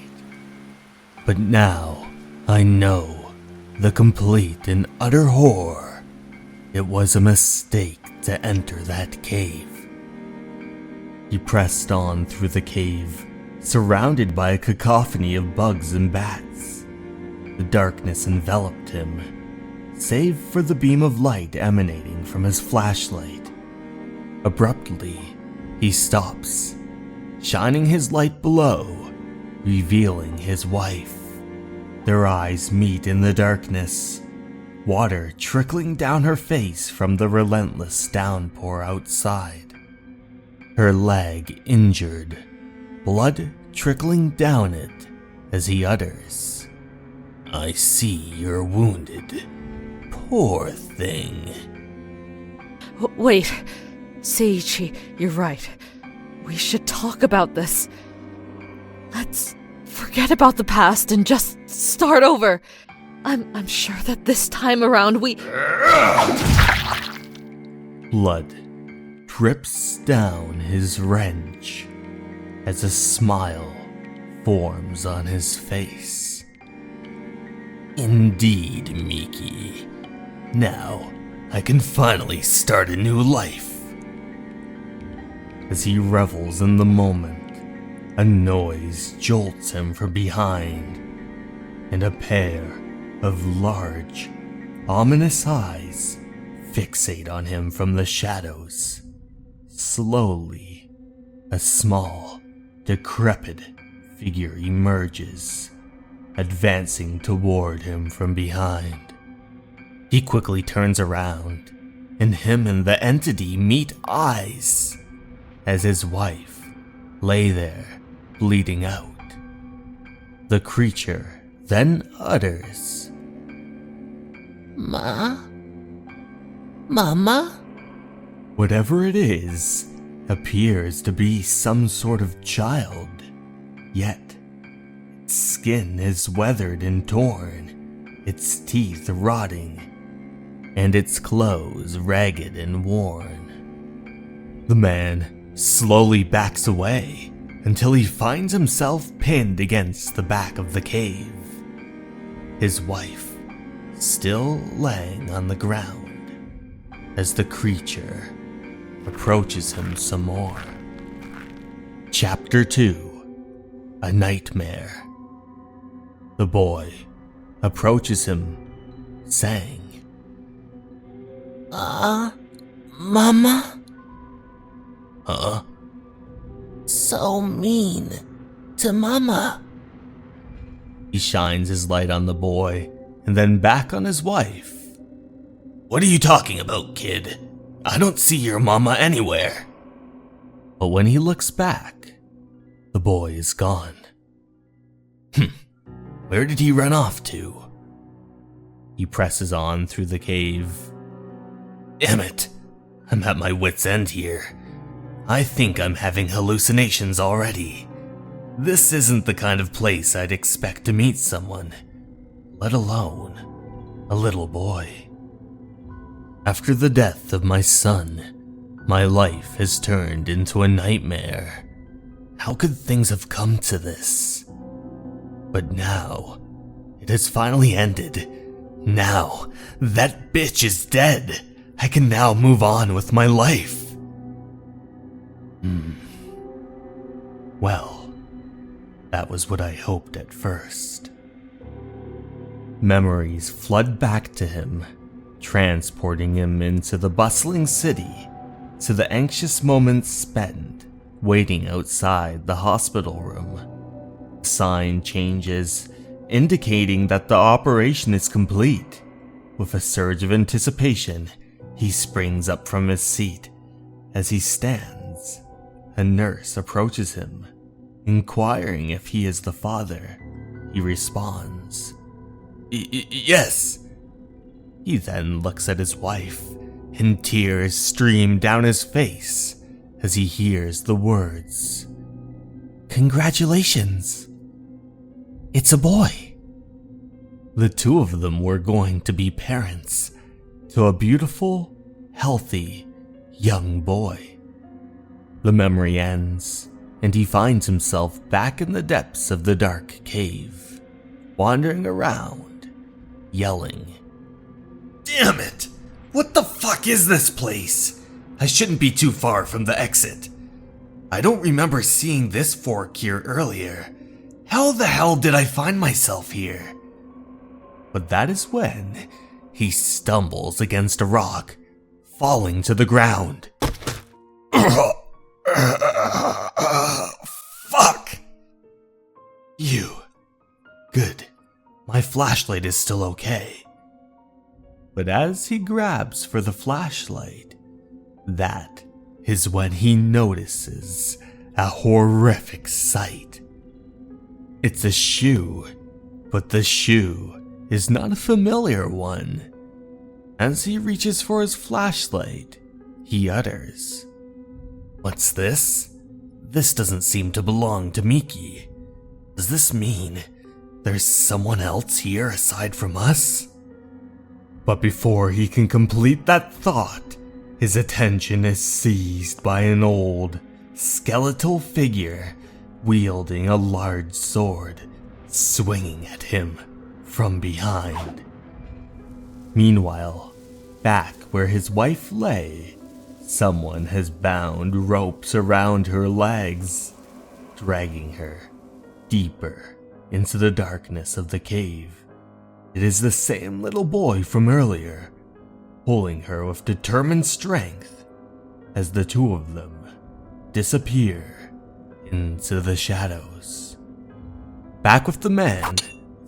But now I know the complete and utter horror. It was a mistake to enter that cave. He pressed on through the cave, surrounded by a cacophony of bugs and bats. The darkness enveloped him, save for the beam of light emanating from his flashlight. Abruptly, he stops, shining his light below, revealing his wife. Their eyes meet in the darkness, water trickling down her face from the relentless downpour outside. Her leg injured, blood trickling down it as he utters, "I see you're wounded. Poor thing." Wait, Seiichi, you're right. We should talk about this. Let's forget about the past and just start over. I'm sure that this time around we... Blood drips down his wrench as a smile forms on his face. Indeed, Miki. Now, I can finally start a new life. As he revels in the moment, a noise jolts him from behind, and a pair of large, ominous eyes fixate on him from the shadows. Slowly, a small, decrepit figure emerges, advancing toward him from behind. He quickly turns around, and him and the entity meet eyes, as his wife lay there, bleeding out. The creature then utters, Mama? Whatever it is appears to be some sort of child, yet its skin is weathered and torn, its teeth rotting, and its clothes ragged and worn. The man slowly backs away until he finds himself pinned against the back of the cave, his wife still laying on the ground as the creature approaches him some more. Chapter 2: A Nightmare. The boy approaches him, saying, Mama? Huh? So mean to Mama. He shines his light on the boy and then back on his wife. What are you talking about, kid? I don't see your mama anywhere. But when he looks back, the boy is gone. Where did he run off to? He presses on through the cave. Damn it, I'm at my wit's end here. I think I'm having hallucinations already. This isn't the kind of place I'd expect to meet someone, let alone a little boy. After the death of my son, my life has turned into a nightmare. How could things have come to this? But now, it has finally ended. Now, that bitch is dead. I can now move on with my life. Well, that was what I hoped at first. Memories flood back to him, transporting him into the bustling city, to the anxious moments spent waiting outside the hospital room. The sign changes, indicating that the operation is complete. With a surge of anticipation, he springs up from his seat. As he stands, a nurse approaches him, inquiring if he is the father. He responds, Yes. He then looks at his wife, and tears stream down his face as he hears the words, Congratulations. It's a boy. The two of them were going to be parents to a beautiful, healthy, young boy. The memory ends, and he finds himself back in the depths of the dark cave, wandering around, yelling, Damn it! What the fuck is this place? I shouldn't be too far from the exit. I don't remember seeing this fork here earlier. How the hell did I find myself here? But that is when he stumbles against a rock, falling to the ground. Fuck! You. Good. My flashlight is still okay. But as he grabs for the flashlight, that is when he notices a horrific sight. It's a shoe, but the shoe is not a familiar one. As he reaches for his flashlight, he utters, What's this? This doesn't seem to belong to Miki. Does this mean there's someone else here aside from us? But before he can complete that thought, his attention is seized by an old, skeletal figure wielding a large sword, swinging at him from behind. Meanwhile, back where his wife lay, someone has bound ropes around her legs, dragging her deeper into the darkness of the cave. It is the same little boy from earlier, pulling her with determined strength as the two of them disappear into the shadows. Back with the man,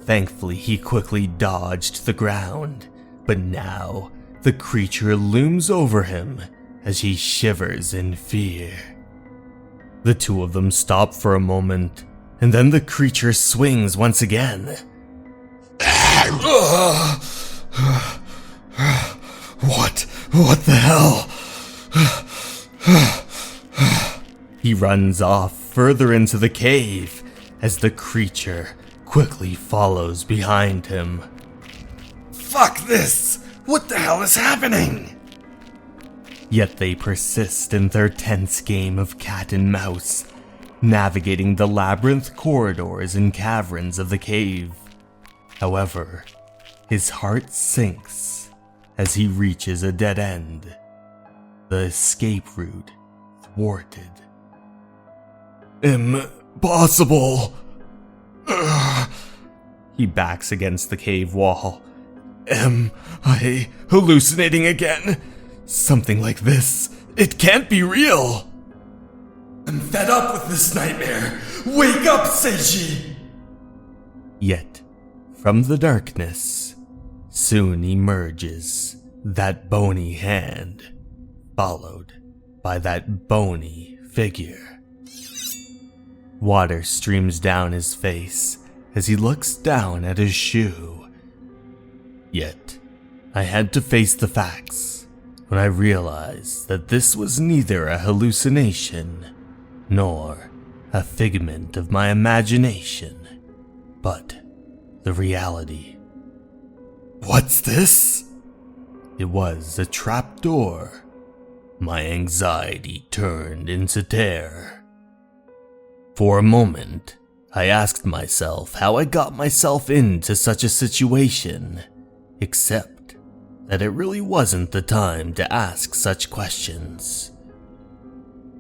thankfully he quickly dodged the ground, but now the creature looms over him as he shivers in fear. The two of them stop for a moment, and then the creature swings once again. What the hell? He runs off further into the cave as the creature quickly follows behind him. Fuck this! What the hell is happening? Yet they persist in their tense game of cat and mouse, navigating the labyrinth corridors and caverns of the cave. However, his heart sinks as he reaches a dead end, the escape route thwarted. Impossible! He backs against the cave wall. Am I hallucinating again? Something like this, it can't be real! I'm fed up with this nightmare! Wake up, Seiji! Yet, from the darkness, soon emerges that bony hand, followed by that bony figure. Water streams down his face as he looks down at his shoe. Yet, I had to face the facts when I realized that this was neither a hallucination nor a figment of my imagination, but the reality. What's this? It was a trapdoor. My anxiety turned into terror. For a moment, I asked myself how I got myself into such a situation, except that it really wasn't the time to ask such questions.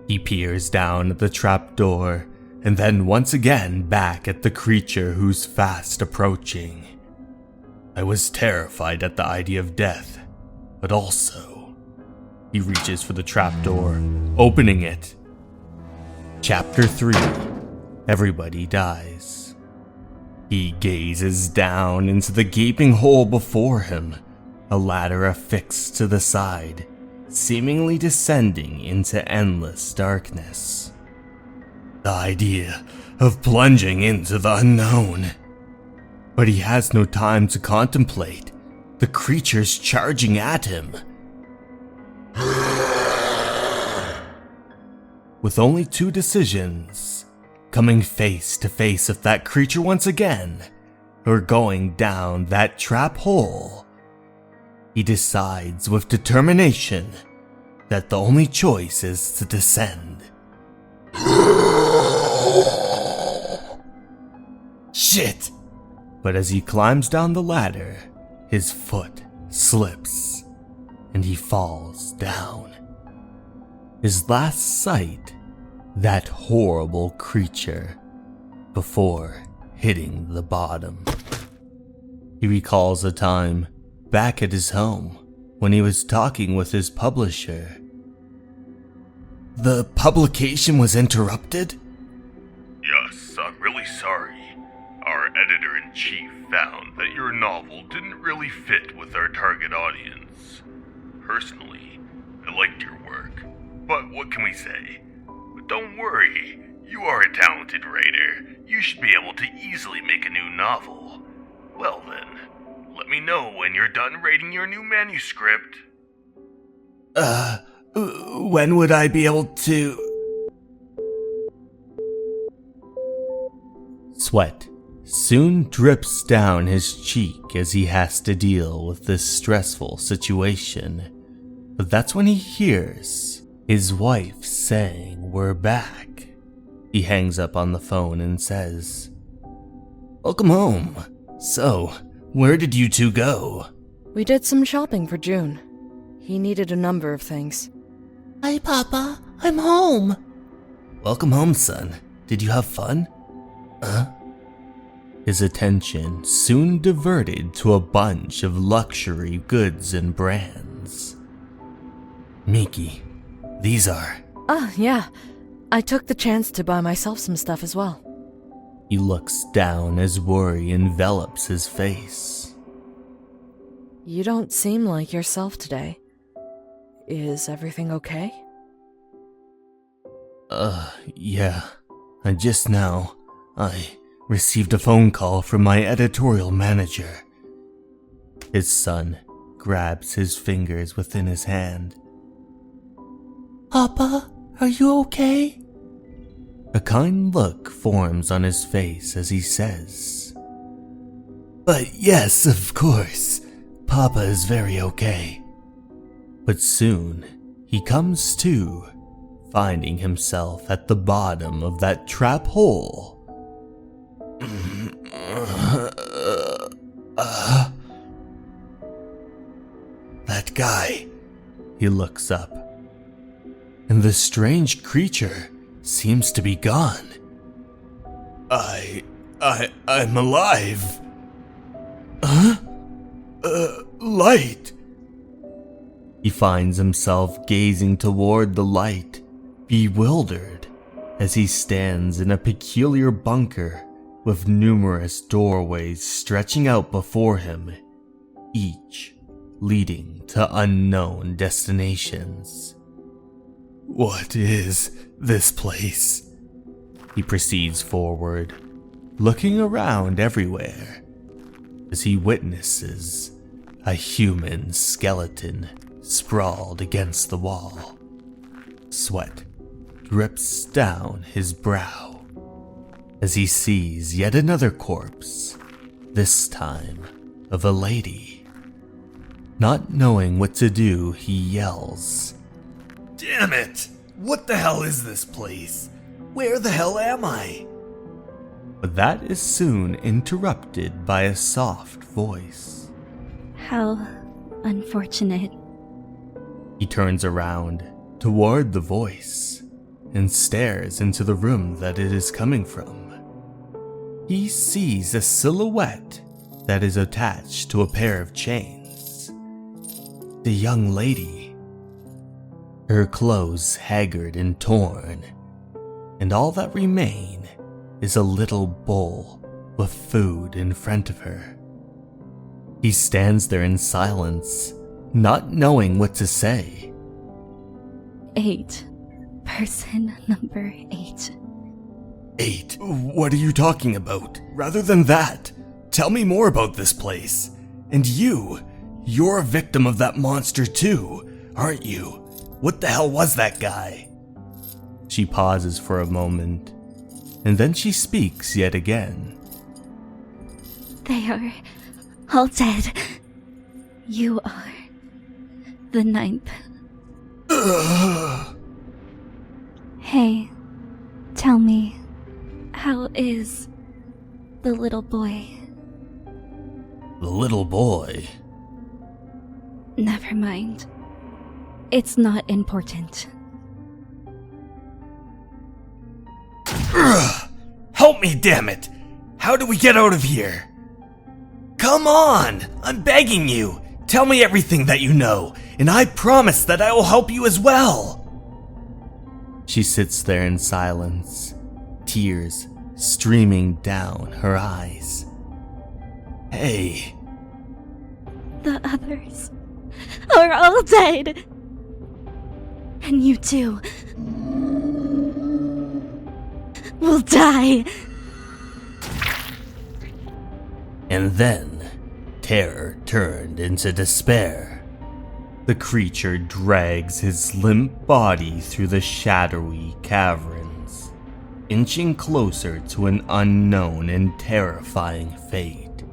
He peers down at the trapdoor, and then once again back at the creature who's fast approaching. I was terrified at the idea of death, but also, he reaches for the trapdoor, opening it. Chapter 3. Everybody dies. He gazes down into the gaping hole before him, a ladder affixed to the side, seemingly descending into endless darkness. The idea of plunging into the unknown. But he has no time to contemplate. The creature's charging at him. With only two decisions, coming face to face with that creature once again, or going down that trap hole, he decides with determination that the only choice is to descend. Shit! But as he climbs down the ladder, his foot slips, and he falls down. His last sight, that horrible creature, before hitting the bottom. He recalls a time back at his home when he was talking with his publisher. The publication was interrupted? Yes, I'm really sorry. Our editor-in-chief found that your novel didn't really fit with our target audience. Personally, I liked your work, but what can we say? But don't worry, you are a talented writer. You should be able to easily make a new novel. Well then, let me know when you're done writing your new manuscript. When would I be able to... Sweat soon drips down his cheek as he has to deal with this stressful situation. But that's when he hears his wife saying we're back. He hangs up on the phone and says, "Welcome home. So, where did you two go? We did some shopping for June. He needed a number of things. Hi, Papa. I'm home. Welcome home, son. Did you have fun? His attention soon diverted to a bunch of luxury goods and brands. Miki, these are... Yeah. I took the chance to buy myself some stuff as well. He looks down as worry envelops his face. You don't seem like yourself today. Is everything okay? Yeah. I received a phone call from my editorial manager. His son grabs his fingers within his hand. Papa, are you okay? A kind look forms on his face as he says, "But yes, of course, Papa is very okay." But soon, he comes to, finding himself at the bottom of that trap hole. That guy. He looks up, and the strange creature seems to be gone. I'm alive. Light. He finds himself gazing toward the light, bewildered, as he stands in a peculiar bunker with numerous doorways stretching out before him, each leading to unknown destinations. What is this place? He proceeds forward, looking around everywhere, as he witnesses a human skeleton sprawled against the wall. Sweat drips down his brow as he sees yet another corpse, this time of a lady. Not knowing what to do, he yells, "Damn it! What the hell is this place? Where the hell am I?" But that is soon interrupted by a soft voice. How unfortunate. He turns around toward the voice and stares into the room that it is coming from. He sees a silhouette that is attached to a pair of chains. The young lady. Her clothes haggard and torn, and all that remain is a little bowl with food in front of her. He stands there in silence, not knowing what to say. 8. Person number 8. 8? What are you talking about? Rather than that, tell me more about this place. And you're a victim of that monster too, aren't you? What the hell was that guy? She pauses for a moment, and then she speaks yet again. They are all dead. You are the 9th. Hey, tell me, how is the little boy? The little boy? Never mind. It's not important. Help me, damn it! How do we get out of here? Come on! I'm begging you! Tell me everything that you know, and I promise that I will help you as well! She sits there in silence, tears streaming down her eyes. Hey. The others are all dead. And you too will die. And then, terror turned into despair. The creature drags his limp body through the shadowy caverns, inching closer to an unknown and terrifying fate.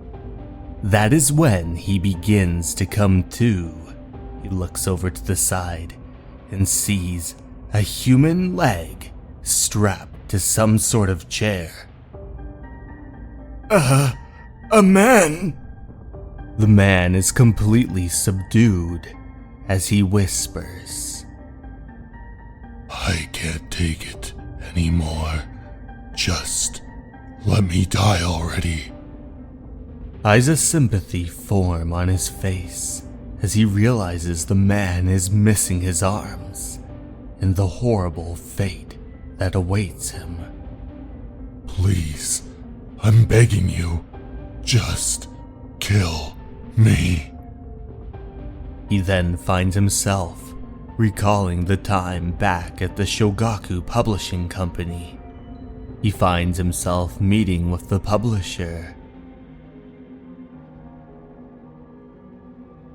That is when he begins to come to. He looks over to the side and sees a human leg strapped to some sort of chair. A man? The man is completely subdued as he whispers, I can't take it anymore. Just let me die already. Eyes of sympathy form on his face as he realizes the man is missing his arms and the horrible fate that awaits him. Please, I'm begging you, just kill me. He then finds himself recalling the time back at the Shogaku Publishing Company. He finds himself meeting with the publisher.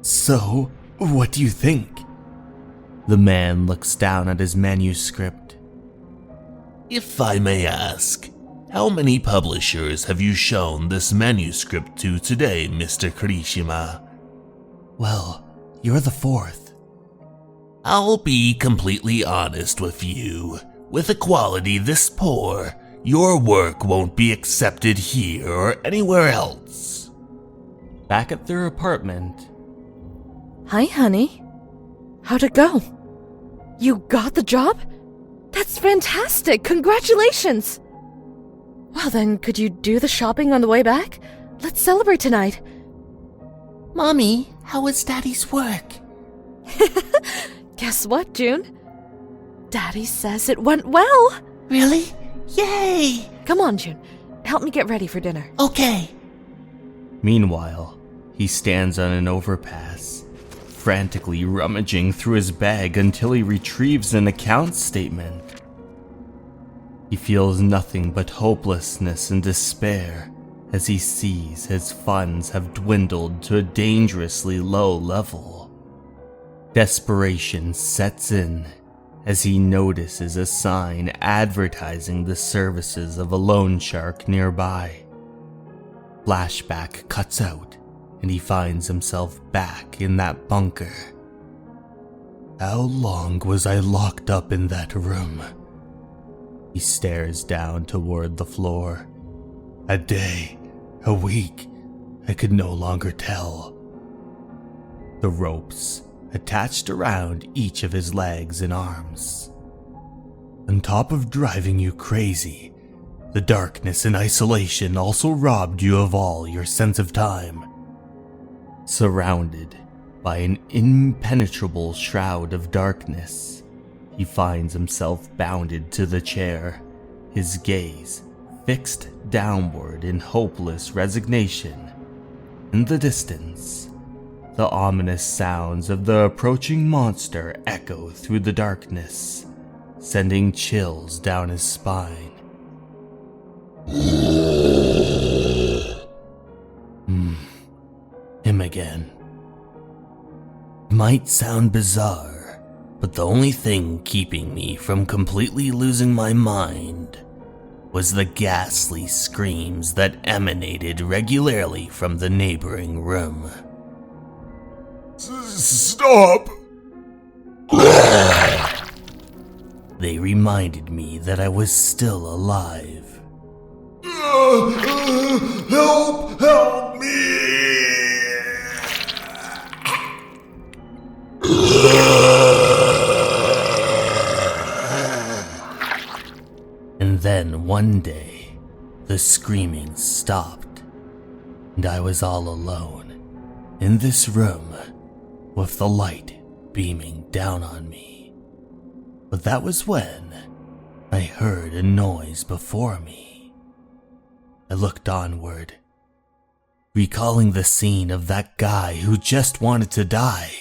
So, what do you think? The man looks down at his manuscript. If I may ask, how many publishers have you shown this manuscript to today, Mr. Kirishima? Well, you're the fourth. I'll be completely honest with you. With a quality this poor, your work won't be accepted here or anywhere else. Back at their apartment. Hi, honey. How'd it go? You got the job? That's fantastic! Congratulations! Well then, could you do the shopping on the way back? Let's celebrate tonight. Mommy, how was Daddy's work? Guess what, June? Daddy says it went well! Really? Yay! Come on, June. Help me get ready for dinner. Okay. Meanwhile, he stands on an overpass, frantically rummaging through his bag until he retrieves an account statement. He feels nothing but hopelessness and despair as he sees his funds have dwindled to a dangerously low level. Desperation sets in as he notices a sign advertising the services of a loan shark nearby. Flashback cuts out and he finds himself back in that bunker. How long was I locked up in that room? He stares down toward the floor. A day, a week, I could no longer tell. The ropes attached around each of his legs and arms. On top of driving you crazy, the darkness and isolation also robbed you of all your sense of time. Surrounded by an impenetrable shroud of darkness, he finds himself bounded to the chair, his gaze fixed downward in hopeless resignation. In the distance, the ominous sounds of the approaching monster echo through the darkness, sending chills down his spine. Him again. Might sound bizarre, but the only thing keeping me from completely losing my mind was the ghastly screams that emanated regularly from the neighboring room. Stop! They reminded me that I was still alive. Help! Help me! And then one day, the screaming stopped, and I was all alone in this room with the light beaming down on me. But that was when I heard a noise before me. I looked onward, recalling the scene of that guy who just wanted to die.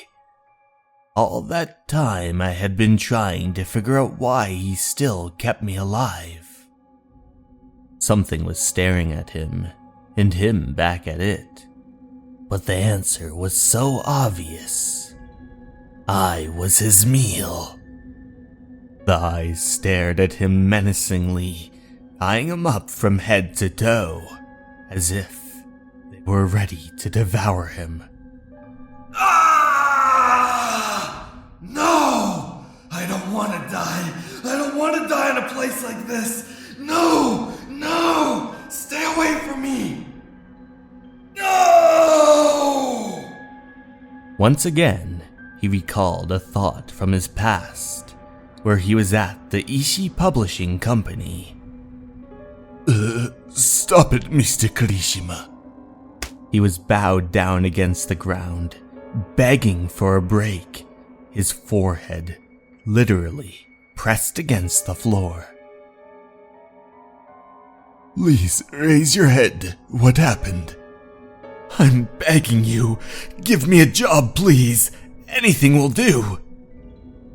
All that time I had been trying to figure out why he still kept me alive. Something was staring at him, and him back at it. But the answer was so obvious. I was his meal. The eyes stared at him menacingly, eyeing him up from head to toe, as if they were ready to devour him. No! I don't want to die. I don't want to die in a place like this. No! No! Stay away from me! No! Once again, he recalled a thought from his past, where he was at the Ishii Publishing Company. Stop it, Mr. Kirishima. He was bowed down against the ground, begging for a break, his forehead literally pressed against the floor. Please raise your head. What happened? I'm begging you. Give me a job, please. Anything will do.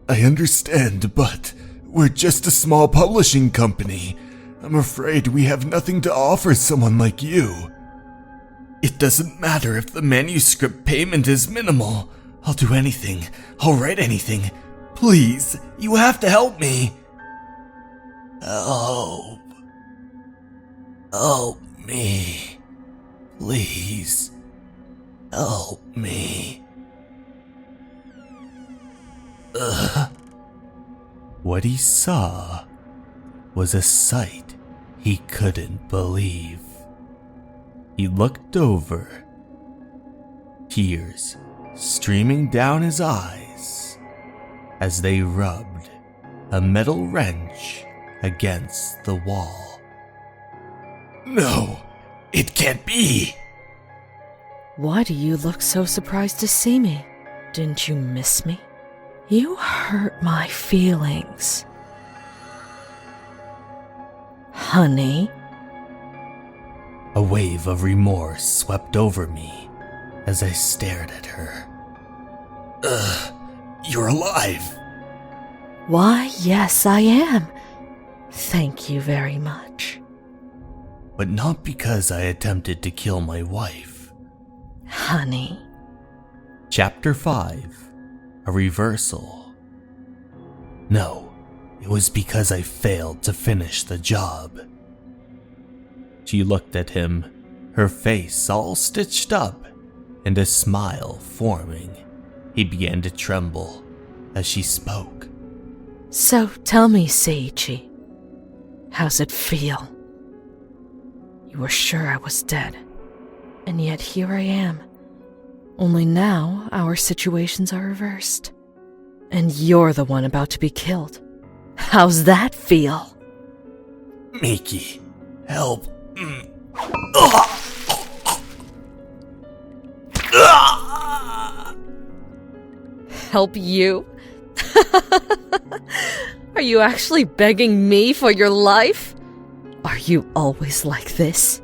I understand, but we're just a small publishing company. I'm afraid we have nothing to offer someone like you. It doesn't matter if the manuscript payment is minimal. I'll do anything. I'll write anything. Please, you have to help me. Help. Help me. Please. Help me. What he saw was a sight he couldn't believe. He looked over, tears streaming down his eyes as they rubbed a metal wrench against the wall. No, it can't be. Why do you look so surprised to see me? Didn't you miss me? You hurt my feelings. Honey? A wave of remorse swept over me as I stared at her. You're alive. Why, yes, I am. Thank you very much. But not because I attempted to kill my wife. Honey. Chapter 5. A Reversal. No, it was because I failed to finish the job. She looked at him, her face all stitched up, and a smile forming. He began to tremble as she spoke. So tell me, Seiichi, how's it feel? You were sure I was dead, and yet here I am. Only now our situations are reversed, and you're the one about to be killed. How's that feel? Miki, help. Help you? Are you actually begging me for your life? Are you always like this?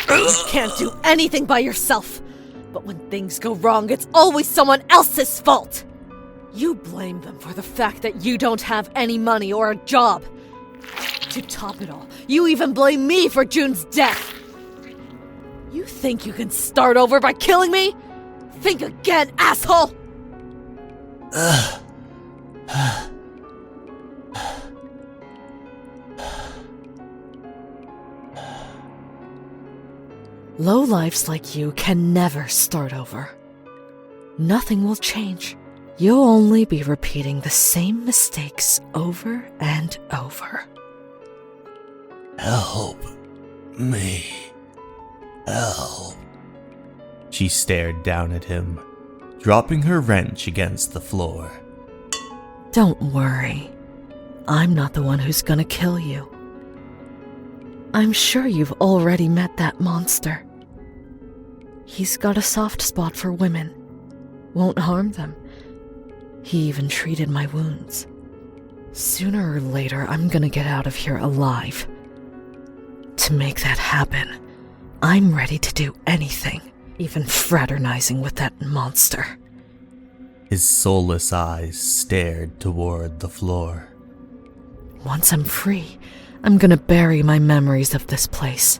You can't do anything by yourself, but when things go wrong, it's always someone else's fault. You blame them for the fact that you don't have any money or a job. To top it all, you even blame me for June's death. You think you can start over by killing me? Think again, asshole! Lowlifes like you can never start over. Nothing will change. You'll only be repeating the same mistakes over and over. Help me. Help. She stared down at him, dropping her wrench against the floor. Don't worry. I'm not the one who's gonna kill you. I'm sure you've already met that monster. He's got a soft spot for women. Won't harm them. He even treated my wounds. Sooner or later, I'm gonna get out of here alive. To make that happen, I'm ready to do anything, even fraternizing with that monster. His soulless eyes stared toward the floor. Once I'm free, I'm gonna bury my memories of this place.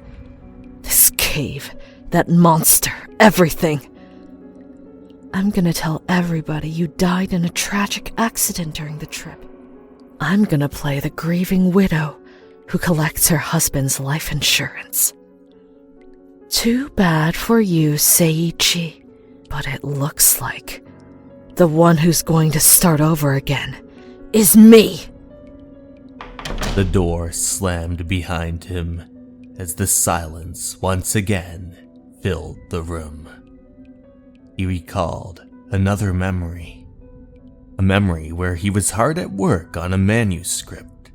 This cave, that monster, everything. I'm gonna tell everybody you died in a tragic accident during the trip. I'm gonna play the grieving widow who collects her husband's life insurance. Too bad for you, Seiichi, but it looks like the one who's going to start over again is me. The door slammed behind him as the silence once again filled the room. he recalled another memory. A memory where he was hard at work on a manuscript,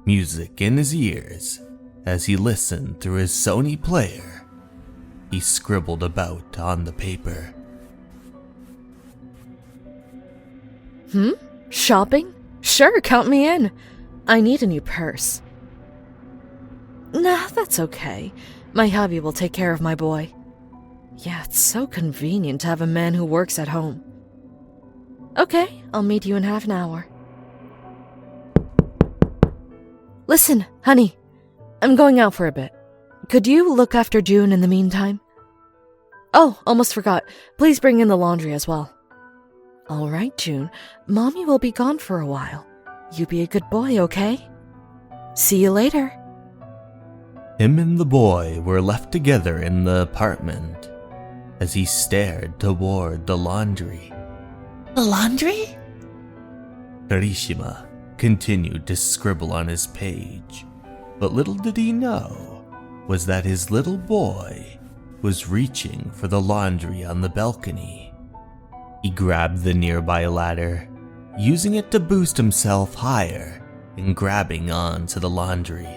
music in his ears as he listened through his Sony player. He scribbled about on the paper. Shopping? Sure, count me in. I need a new purse. Nah, that's okay. My hubby will take care of my boy. Yeah, it's so convenient to have a man who works at home. Okay, I'll meet you in half an hour. Listen, honey, I'm going out for a bit. Could you look after June in the meantime? Oh, almost forgot. Please bring in the laundry as well. All right, June. Mommy will be gone for a while. You be a good boy, okay? See you later. Him and the boy were left together in the apartment as he stared toward the laundry. The laundry? Kirishima continued to scribble on his page, but little did he know was that his little boy was reaching for the laundry on the balcony. He grabbed the nearby ladder, using it to boost himself higher and grabbing onto the laundry.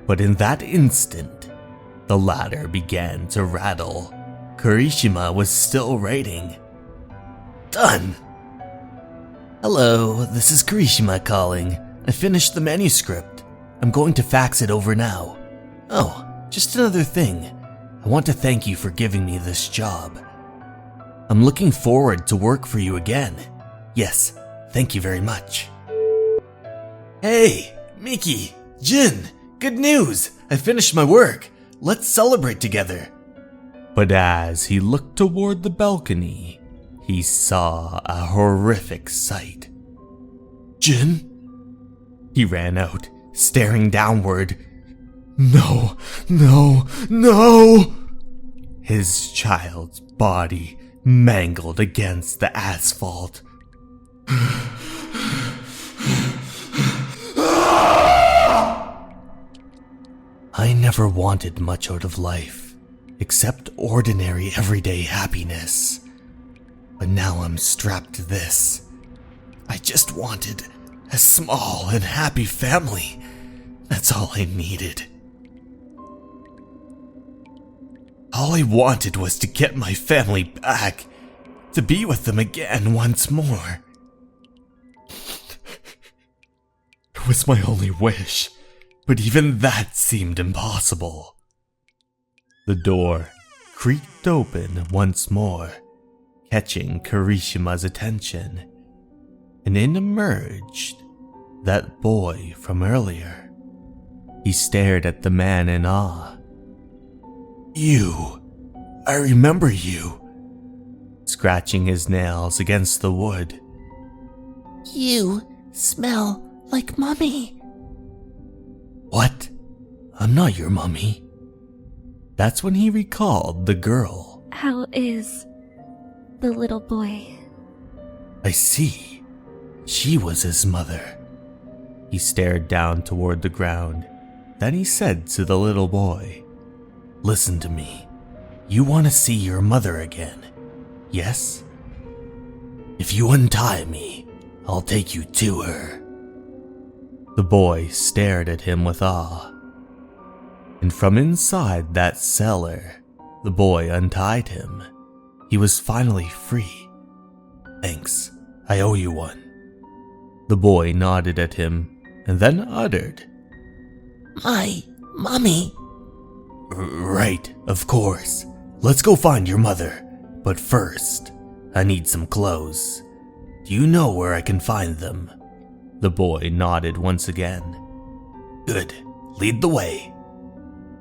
But in that instant, the ladder began to rattle. Kirishima was still writing. Done! Hello, this is Kirishima calling. I finished the manuscript. I'm going to fax it over now. Oh, just another thing. I want to thank you for giving me this job. I'm looking forward to work for you again. Yes, thank you very much. Hey, Miki, Jin, good news! I finished my work. Let's celebrate together. But as he looked toward the balcony, he saw a horrific sight. Jin? He ran out, staring downward. No, no, no! His child's body mangled against the asphalt. I never wanted much out of life, except ordinary everyday happiness. But now I'm strapped to this. I just wanted a small and happy family. That's all I needed. All I wanted was to get my family back, to be with them again once more. It was my only wish, but even that seemed impossible. The door creaked open once more, catching Kirishima's attention, and in emerged that boy from earlier. He stared at the man in awe. You! I remember you! Scratching his nails against the wood. You smell like Mommy. What? I'm not your mummy. That's when he recalled the girl. How is the little boy? I see. She was his mother. He stared down toward the ground. Then he said to the little boy, Listen to me. You want to see your mother again, yes? If you untie me, I'll take you to her. The boy stared at him with awe. And from inside that cellar, the boy untied him. He was finally free. Thanks, I owe you one. The boy nodded at him and then uttered, My Mommy. Right, of course. Let's go find your mother. But first, I need some clothes. Do you know where I can find them? The boy nodded once again. Good, lead the way.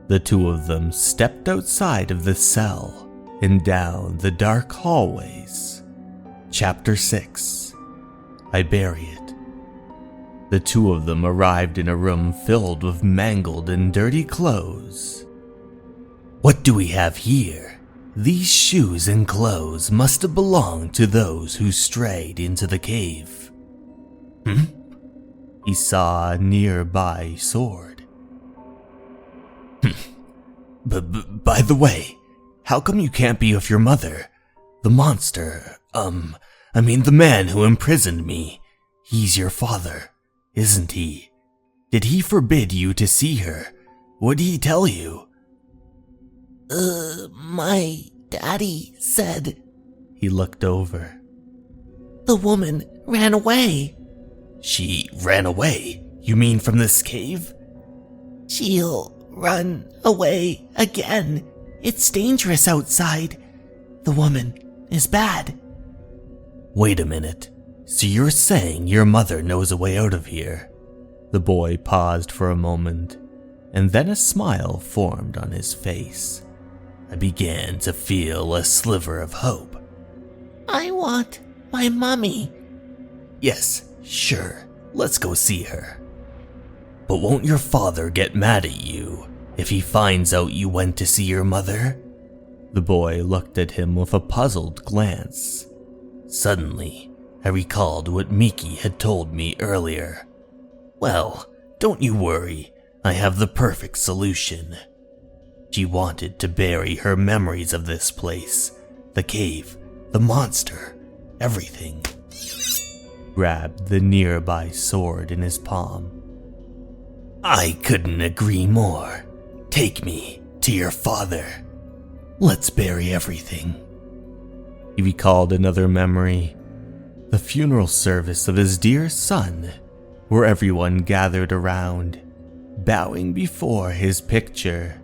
The two of them stepped outside of the cell and down the dark hallways. Chapter 6. I Bury It. The two of them arrived in a room filled with mangled and dirty clothes. What do we have here? These shoes and clothes must have belonged to those who strayed into the cave. He saw a nearby sword. But by the way, how come you can't be with your mother? The monster, the man who imprisoned me. He's your father, isn't he? Did he forbid you to see her? What did he tell you? My daddy said He looked over. the woman ran away. She ran away? You mean from this cave? She'll run away again. It's dangerous outside. The woman is bad. Wait a minute. So you're saying your mother knows a way out of here? The boy paused for a moment, and then a smile formed on his face. I began to feel a sliver of hope. I want my mummy. Yes, sure, let's go see her. But won't your father get mad at you if he finds out you went to see your mother? The boy looked at him with a puzzled glance. Suddenly, I recalled what Miki had told me earlier. Well, don't you worry, I have the perfect solution. She wanted to bury her memories of this place, the cave, the monster, everything. Grabbed the nearby sword in his palm. I couldn't agree more. Take me to your father. Let's bury everything. He recalled another memory. The funeral service of his dear son, where everyone gathered around, bowing before his picture.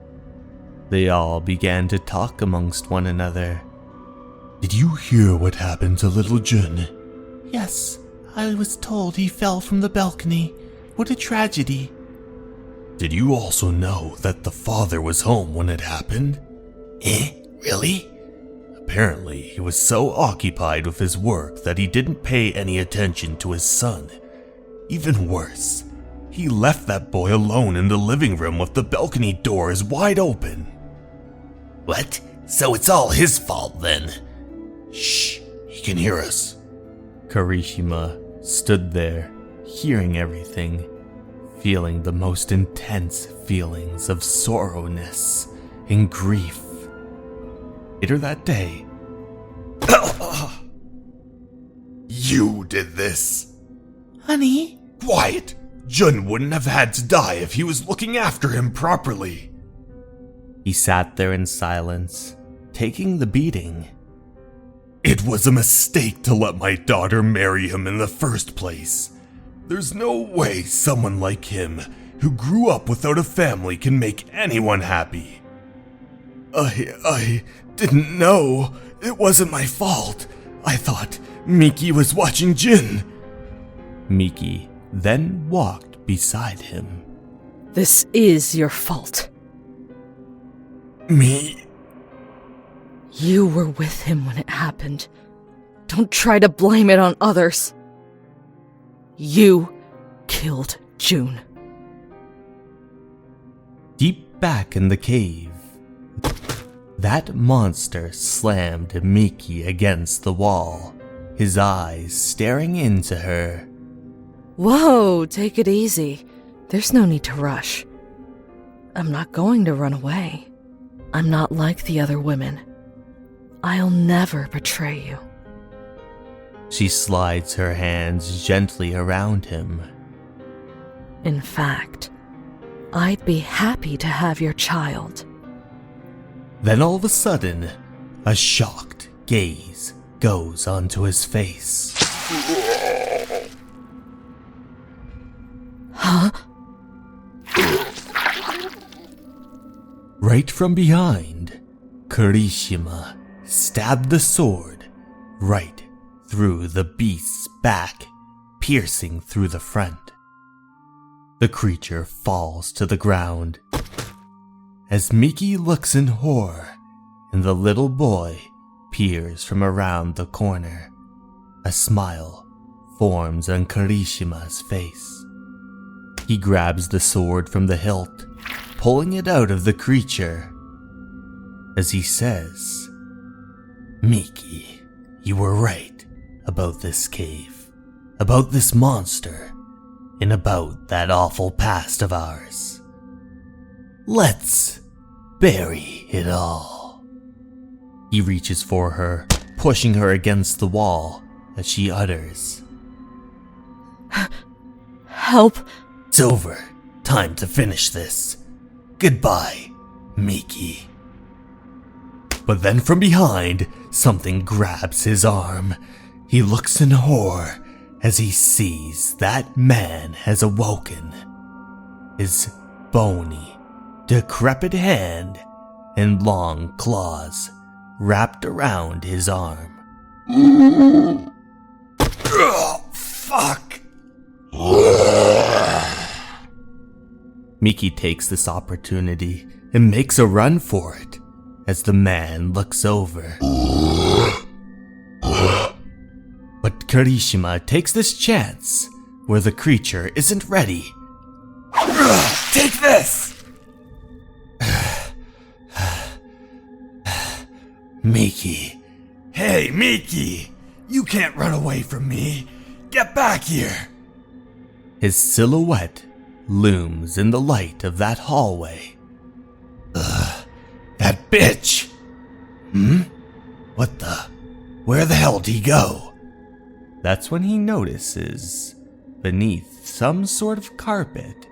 They all began to talk amongst one another. Did you hear what happened to little Jun? Yes, I was told he fell from the balcony. What a tragedy. Did you also know that the father was home when it happened? Really? Apparently, he was so occupied with his work that he didn't pay any attention to his son. Even worse, he left that boy alone in the living room with the balcony doors wide open. What? So it's all his fault then? Shh, he can hear us. Kirishima stood there, hearing everything, feeling the most intense feelings of sorrowness and grief. Later that day, You did this. Honey? Quiet! Jun wouldn't have had to die if he was looking after him properly. he sat there in silence, taking the beating. It was a mistake to let my daughter marry him in the first place. There's no way someone like him, who grew up without a family, can make anyone happy. I didn't know. It wasn't my fault. I thought Miki was watching Jin. Miki then walked beside him. This is your fault. Me? You were with him when it happened. Don't try to blame it on others. You killed June. Deep back in the cave, that monster slammed Miki against the wall, his eyes staring into her. Whoa, take it easy. There's no need to rush. I'm not going to run away. I'm not like the other women. I'll never betray you. She slides her hands gently around him. In fact, I'd be happy to have your child. Then all of a sudden, a shocked gaze goes onto his face. Huh? Right from behind, Kirishima stabbed the sword right through the beast's back, piercing through the front. The creature falls to the ground. As Miki looks in horror, and the little boy peers from around the corner, a smile forms on Kirishima's face. He grabs the sword from the hilt, pulling it out of the creature. As he says, Miki, you were right about this cave, about this monster, and about that awful past of ours. Let's bury it all. He reaches for her, pushing her against the wall as she utters, Help! "It's over. Time to finish this. Goodbye, Miki." But then from behind, something grabs his arm. He looks in horror as he sees that man has awoken. His bony, decrepit hand and long claws wrapped around his arm. Oh, fuck! Miki takes this opportunity and makes a run for it as the man looks over. But Kirishima takes this chance where the creature isn't ready. Take this! Miki. Hey, Miki! You can't run away from me. Get back here! His silhouette looms in the light of that hallway. That bitch! What the? Where the hell did he go? That's when he notices, beneath some sort of carpet,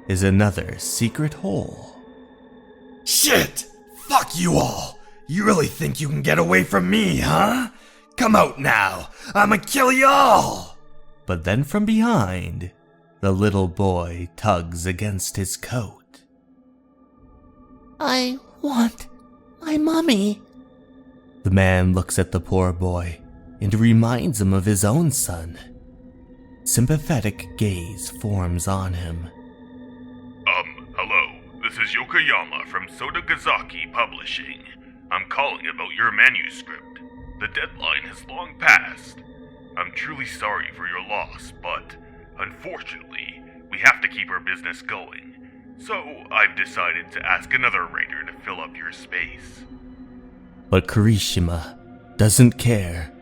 is another secret hole. Shit! Fuck you all! You really think you can get away from me, huh? Come out now! I'ma kill you all! But then from behind, the little boy tugs against his coat. I want my mommy. The man looks at the poor boy and reminds him of his own son. Sympathetic gaze forms on him. Hello. This is Yokoyama from Sodagazaki Publishing. I'm calling about your manuscript. The deadline has long passed. I'm truly sorry for your loss, but unfortunately, we have to keep our business going. So I've decided to ask another writer to fill up your space. But Kirishima doesn't care.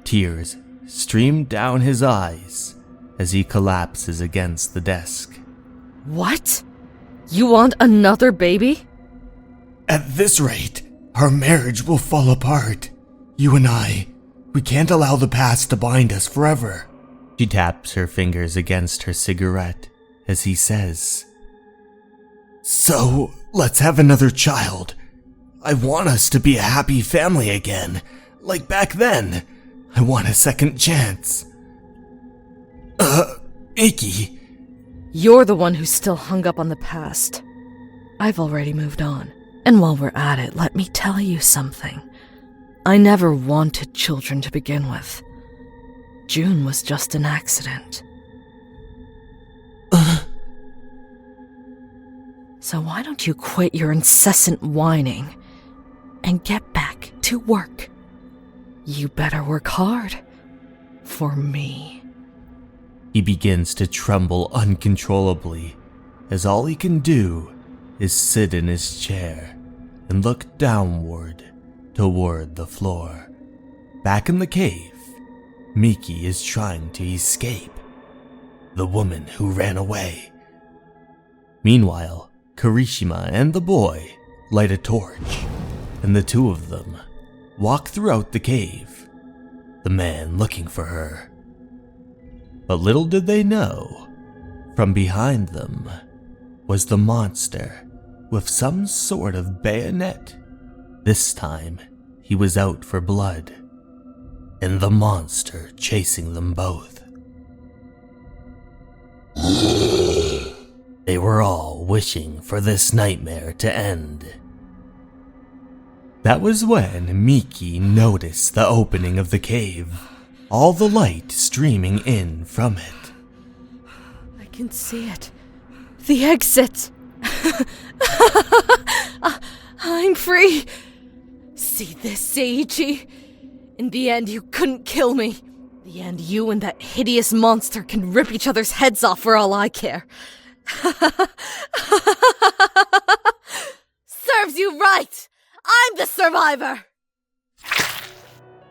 Tears stream down his eyes as he collapses against the desk. What? You want another baby? At this rate, our marriage will fall apart. You and I, we can't allow the past to bind us forever. She taps her fingers against her cigarette as he says, So, let's have another child. I want us to be a happy family again, like back then. I want a second chance. Miki. You're the one who's still hung up on the past. I've already moved on. And while we're at it, let me tell you something. I never wanted children to begin with. June was just an accident. So why don't you quit your incessant whining and get back to work? You better work hard. For me. He begins to tremble uncontrollably as all he can do is sit in his chair and look downward toward the floor. Back in the cave, Miki is trying to escape. The woman who ran away. Meanwhile, Kirishima and the boy light a torch, and the two of them walk throughout the cave, the man looking for her. But little did they know, from behind them was the monster with some sort of bayonet. This time, he was out for blood, and the monster chasing them both. They were all wishing for this nightmare to end. That was when Miki noticed the opening of the cave, all the light streaming in from it. I can see it. The exit. I'm free. See this, Seiichi? In the end, you couldn't kill me. In the end, you and that hideous monster can rip each other's heads off for all I care. Serves you right! I'm the survivor!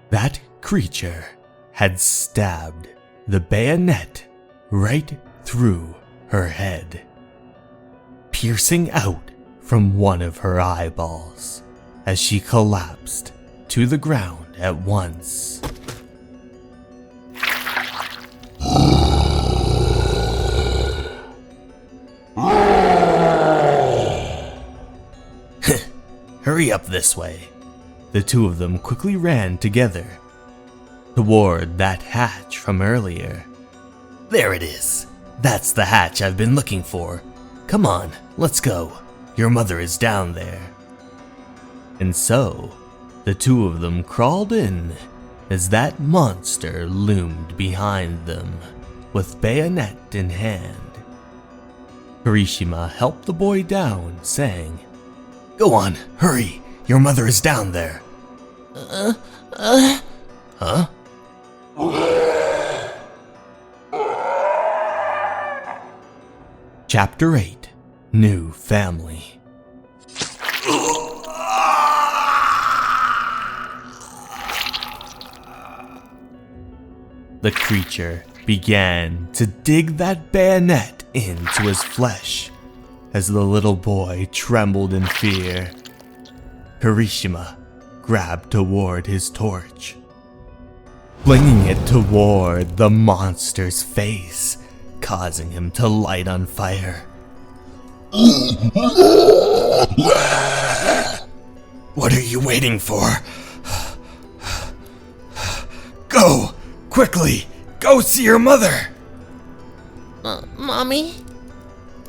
That creature had stabbed the bayonet right through her head, piercing out from one of her eyeballs as she collapsed to the ground at once. Hurry up this way. The two of them quickly ran together toward that hatch from earlier. There it is. That's the hatch I've been looking for. Come on, let's go. Your mother is down there. And so, the two of them crawled in as that monster loomed behind them with bayonet in hand. Kirishima helped the boy down, saying, "Go on, hurry. Your mother is down there." Huh? Chapter 8, New Family. The creature began to dig that bayonet into his flesh as the little boy trembled in fear. Kirishima grabbed toward his torch, flinging it toward the monster's face, causing him to light on fire. What are you waiting for? Go! Quickly! Go see your mother! Mommy?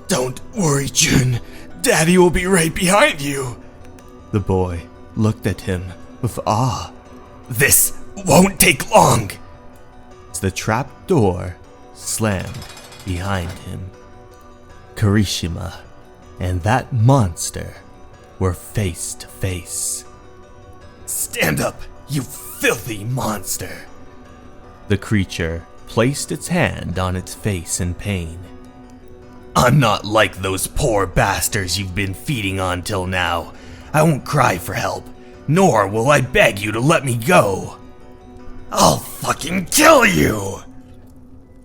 Don't worry, Jun. Daddy will be right behind you. The boy looked at him with awe. This won't take long. As the trap door slammed behind him, Kirishima and that monster were face to face. Stand up, you filthy monster! The creature placed its hand on its face in pain. I'm not like those poor bastards you've been feeding on till now. I won't cry for help, nor will I beg you to let me go. I'll fucking kill you!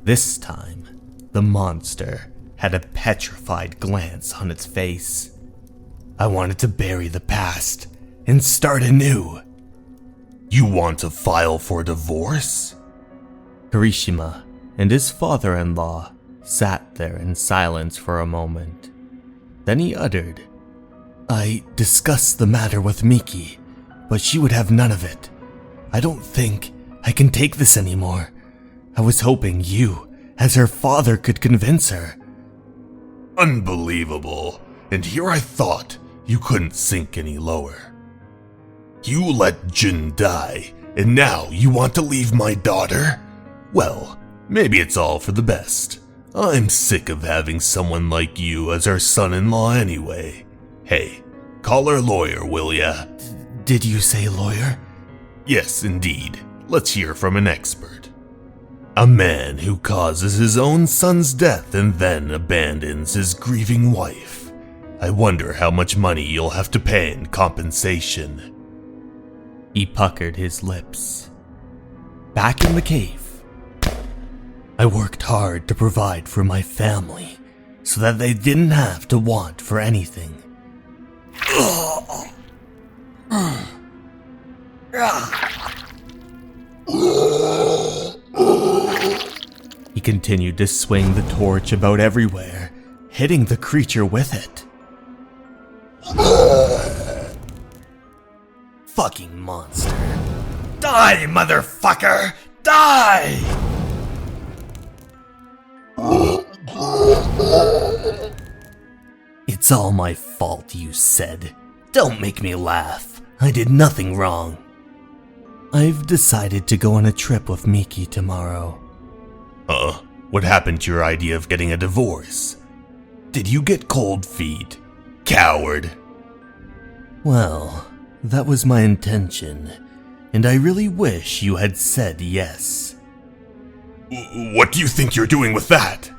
This time, the monster had a petrified glance on its face. I wanted to bury the past and start anew. You want to file for divorce? Kirishima and his father-in-law sat there in silence for a moment. Then he uttered, I discussed the matter with Miki, but she would have none of it. I don't think I can take this anymore. I was hoping you, as her father, could convince her. Unbelievable. And here I thought you couldn't sink any lower. You let Jin die, and now you want to leave my daughter? Well, maybe it's all for the best. I'm sick of having someone like you as our son-in-law anyway. Hey, call our lawyer, will ya? Did you say lawyer? Yes, indeed. Let's hear from an expert. A man who causes his own son's death and then abandons his grieving wife. I wonder how much money you'll have to pay in compensation. He puckered his lips. Back in the cave, I worked hard to provide for my family so that they didn't have to want for anything. He continued to swing the torch about everywhere, hitting the creature with it. Fucking monster. Die, motherfucker! Die! It's all my fault, you said. Don't make me laugh. I did nothing wrong. I've decided to go on a trip with Miki tomorrow. What happened to your idea of getting a divorce? Did you get cold feet? Coward. Well, that was my intention, and I really wish you had said yes. What do you think you're doing with that?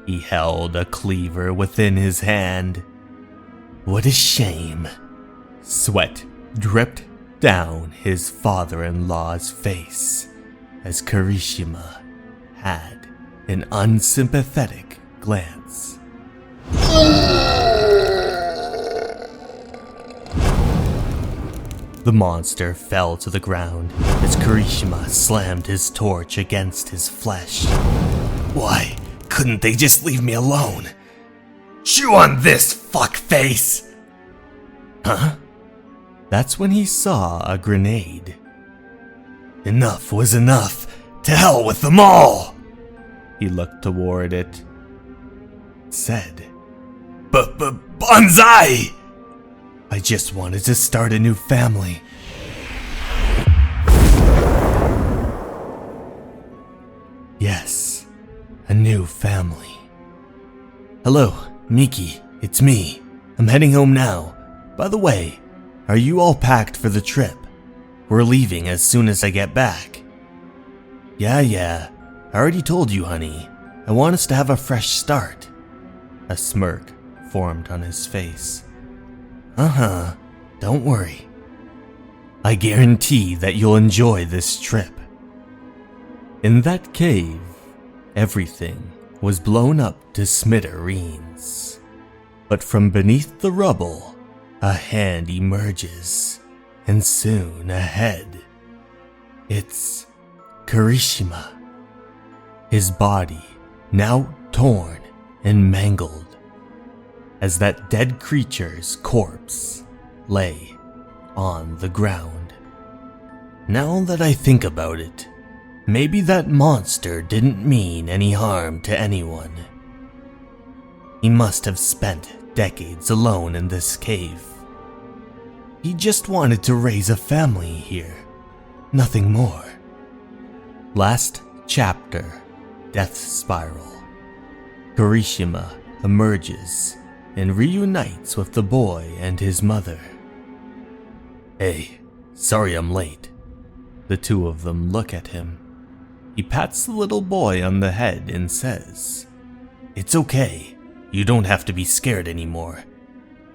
He held a cleaver within his hand. What a shame. Sweat dripped down his father-in-law's face as Kirishima had an unsympathetic glance. The monster fell to the ground as Kirishima slammed his torch against his flesh. Why couldn't they just leave me alone? Chew on this, fuckface! Huh? That's when he saw a grenade. Enough was enough. To hell with them all! He looked toward it. Said, Bonsai! I just wanted to start a new family. Yes, a new family. Hello, Miki, it's me. I'm heading home now. By the way, are you all packed for the trip? We're leaving as soon as I get back. Yeah, I already told you, honey. I want us to have a fresh start. A smirk formed on his face. Don't worry. I guarantee that you'll enjoy this trip. In that cave, everything was blown up to smithereens. But from beneath the rubble, a hand emerges, and soon a head. It's Kirishima. His body now torn and mangled, as that dead creature's corpse lay on the ground. Now that I think about it, maybe that monster didn't mean any harm to anyone. He must have spent decades alone in this cave. He just wanted to raise a family here, nothing more. Last chapter, Death Spiral. Kirishima emerges and reunites with the boy and his mother. Hey, sorry I'm late. The two of them look at him. He pats the little boy on the head and says, "It's okay. You don't have to be scared anymore.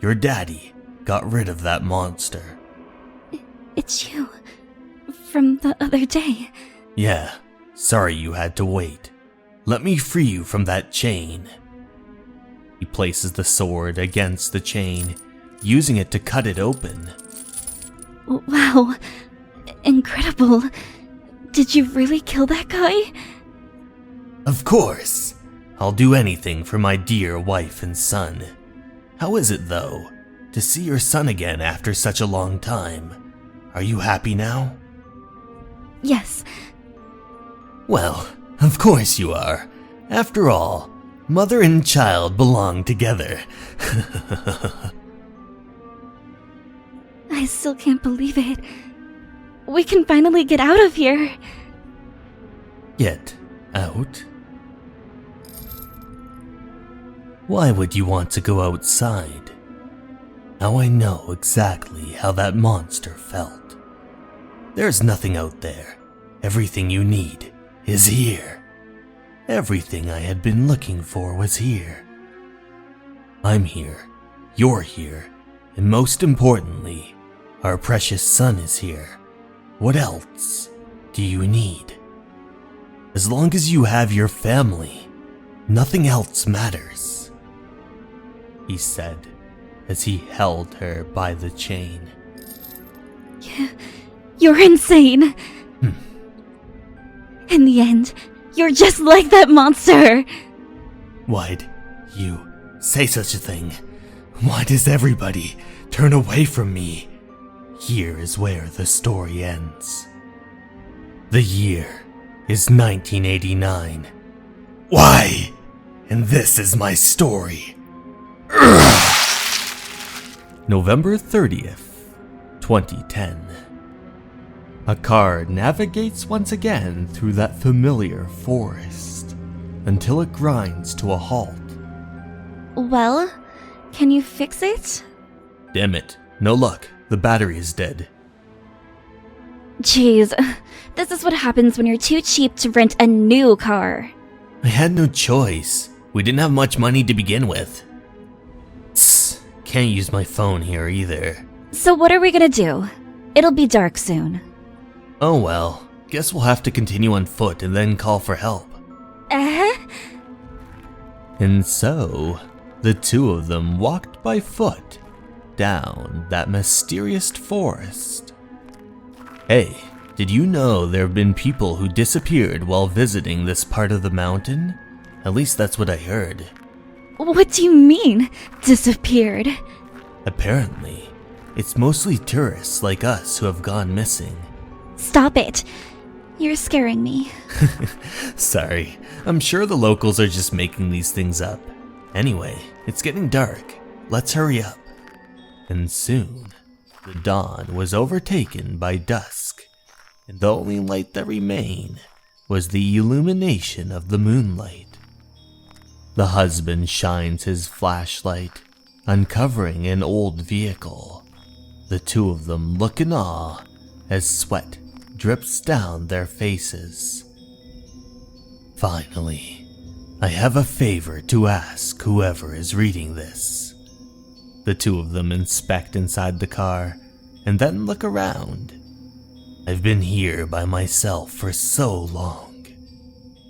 Your daddy got rid of that monster." It's you. From the other day. Yeah, sorry you had to wait. Let me free you from that chain. He places the sword against the chain, using it to cut it open. Wow. Incredible. Did you really kill that guy? Of course. I'll do anything for my dear wife and son. How is it, though, to see your son again after such a long time? Are you happy now? Yes. Well, of course you are. After all, mother and child belong together. I still can't believe it. We can finally get out of here. Get out? Why would you want to go outside? Now I know exactly how that monster felt. There's nothing out there. Everything you need is here. Everything I had been looking for was here. I'm here, you're here, and most importantly, our precious son is here. What else do you need? As long as you have your family, nothing else matters, he said as he held her by the chain. You're insane. In the end, you're just like that monster. Why'd you say such a thing? Why does everybody turn away from me? Here is where the story ends. The year is 1989. Why? And this is my story. November 30th, 2010. A car navigates once again through that familiar forest until it grinds to a halt. Well, can you fix it? Damn it, no luck. The battery is dead. Jeez, this is what happens when you're too cheap to rent a new car. I had no choice. We didn't have much money to begin with. Tss, can't use my phone here either. So what are we gonna do? It'll be dark soon. Oh well, guess we'll have to continue on foot and then call for help. And so, the two of them walked by foot down that mysterious forest Hey, did you know there have been people who disappeared while visiting this part of the mountain? At least that's what I heard. What do you mean, disappeared? Apparently, it's mostly tourists like us who have gone missing. Stop it. You're scaring me. Sorry, I'm sure the locals are just making these things up. Anyway, it's getting dark. Let's hurry up. And soon, the dawn was overtaken by dusk, and the only light that remained was the illumination of the moonlight. The husband shines his flashlight, uncovering an old vehicle. The two of them look in awe as sweat drips down their faces. Finally, I have a favor to ask whoever is reading this. The two of them inspect inside the car and then look around. I've been here by myself for so long.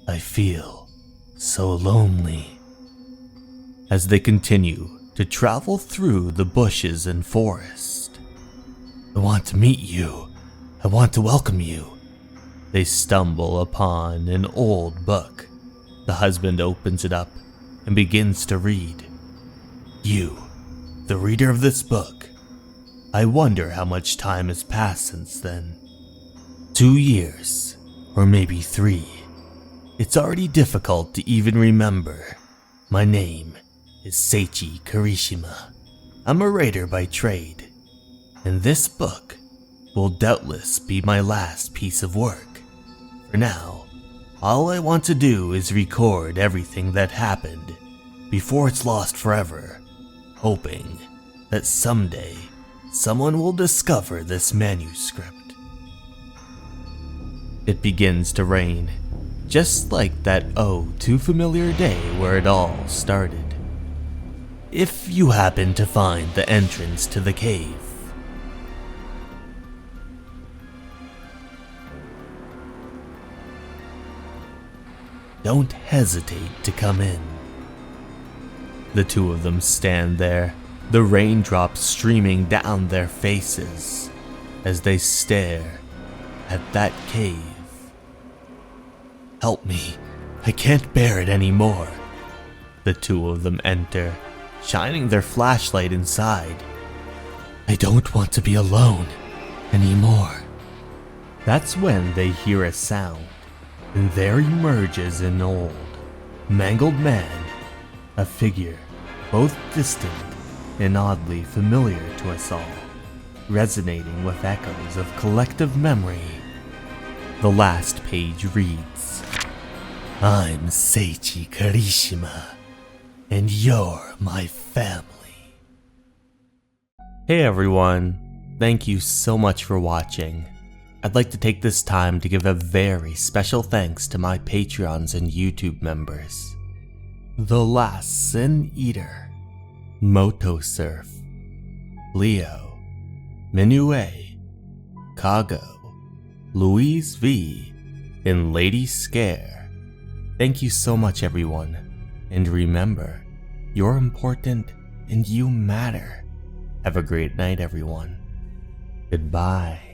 I feel so lonely. As they continue to travel through the bushes and forest. I want to meet you. I want to welcome you. They stumble upon an old book. The husband opens it up and begins to read. You, the reader of this book. I wonder how much time has passed since then. 2 years, or maybe 3. It's already difficult to even remember. My name is Seichi Kirishima. I'm a writer by trade, and this book will doubtless be my last piece of work. For now, all I want to do is record everything that happened before it's lost forever, hoping that someday someone will discover this manuscript. It begins to rain, just like that too familiar day where it all started. If you happen to find the entrance to the cave, don't hesitate to come in. The two of them stand there, the raindrops streaming down their faces as they stare at that cave. Help me, I can't bear it anymore. The two of them enter, shining their flashlight inside. I don't want to be alone anymore. That's when they hear a sound, and there emerges an old, mangled man, a figure both distant and oddly familiar to us all, resonating with echoes of collective memory. The last page reads, I'm Seichi Kirishima, and you're my family. Hey everyone, thank you so much for watching. I'd like to take this time to give a very special thanks to my Patreons and YouTube members. The Last Sin Eater, Motosurf, Leo, Minue, Kago, Louise V, and Lady Scare. Thank you so much everyone, and remember, you're important and you matter. Have a great night everyone. Goodbye.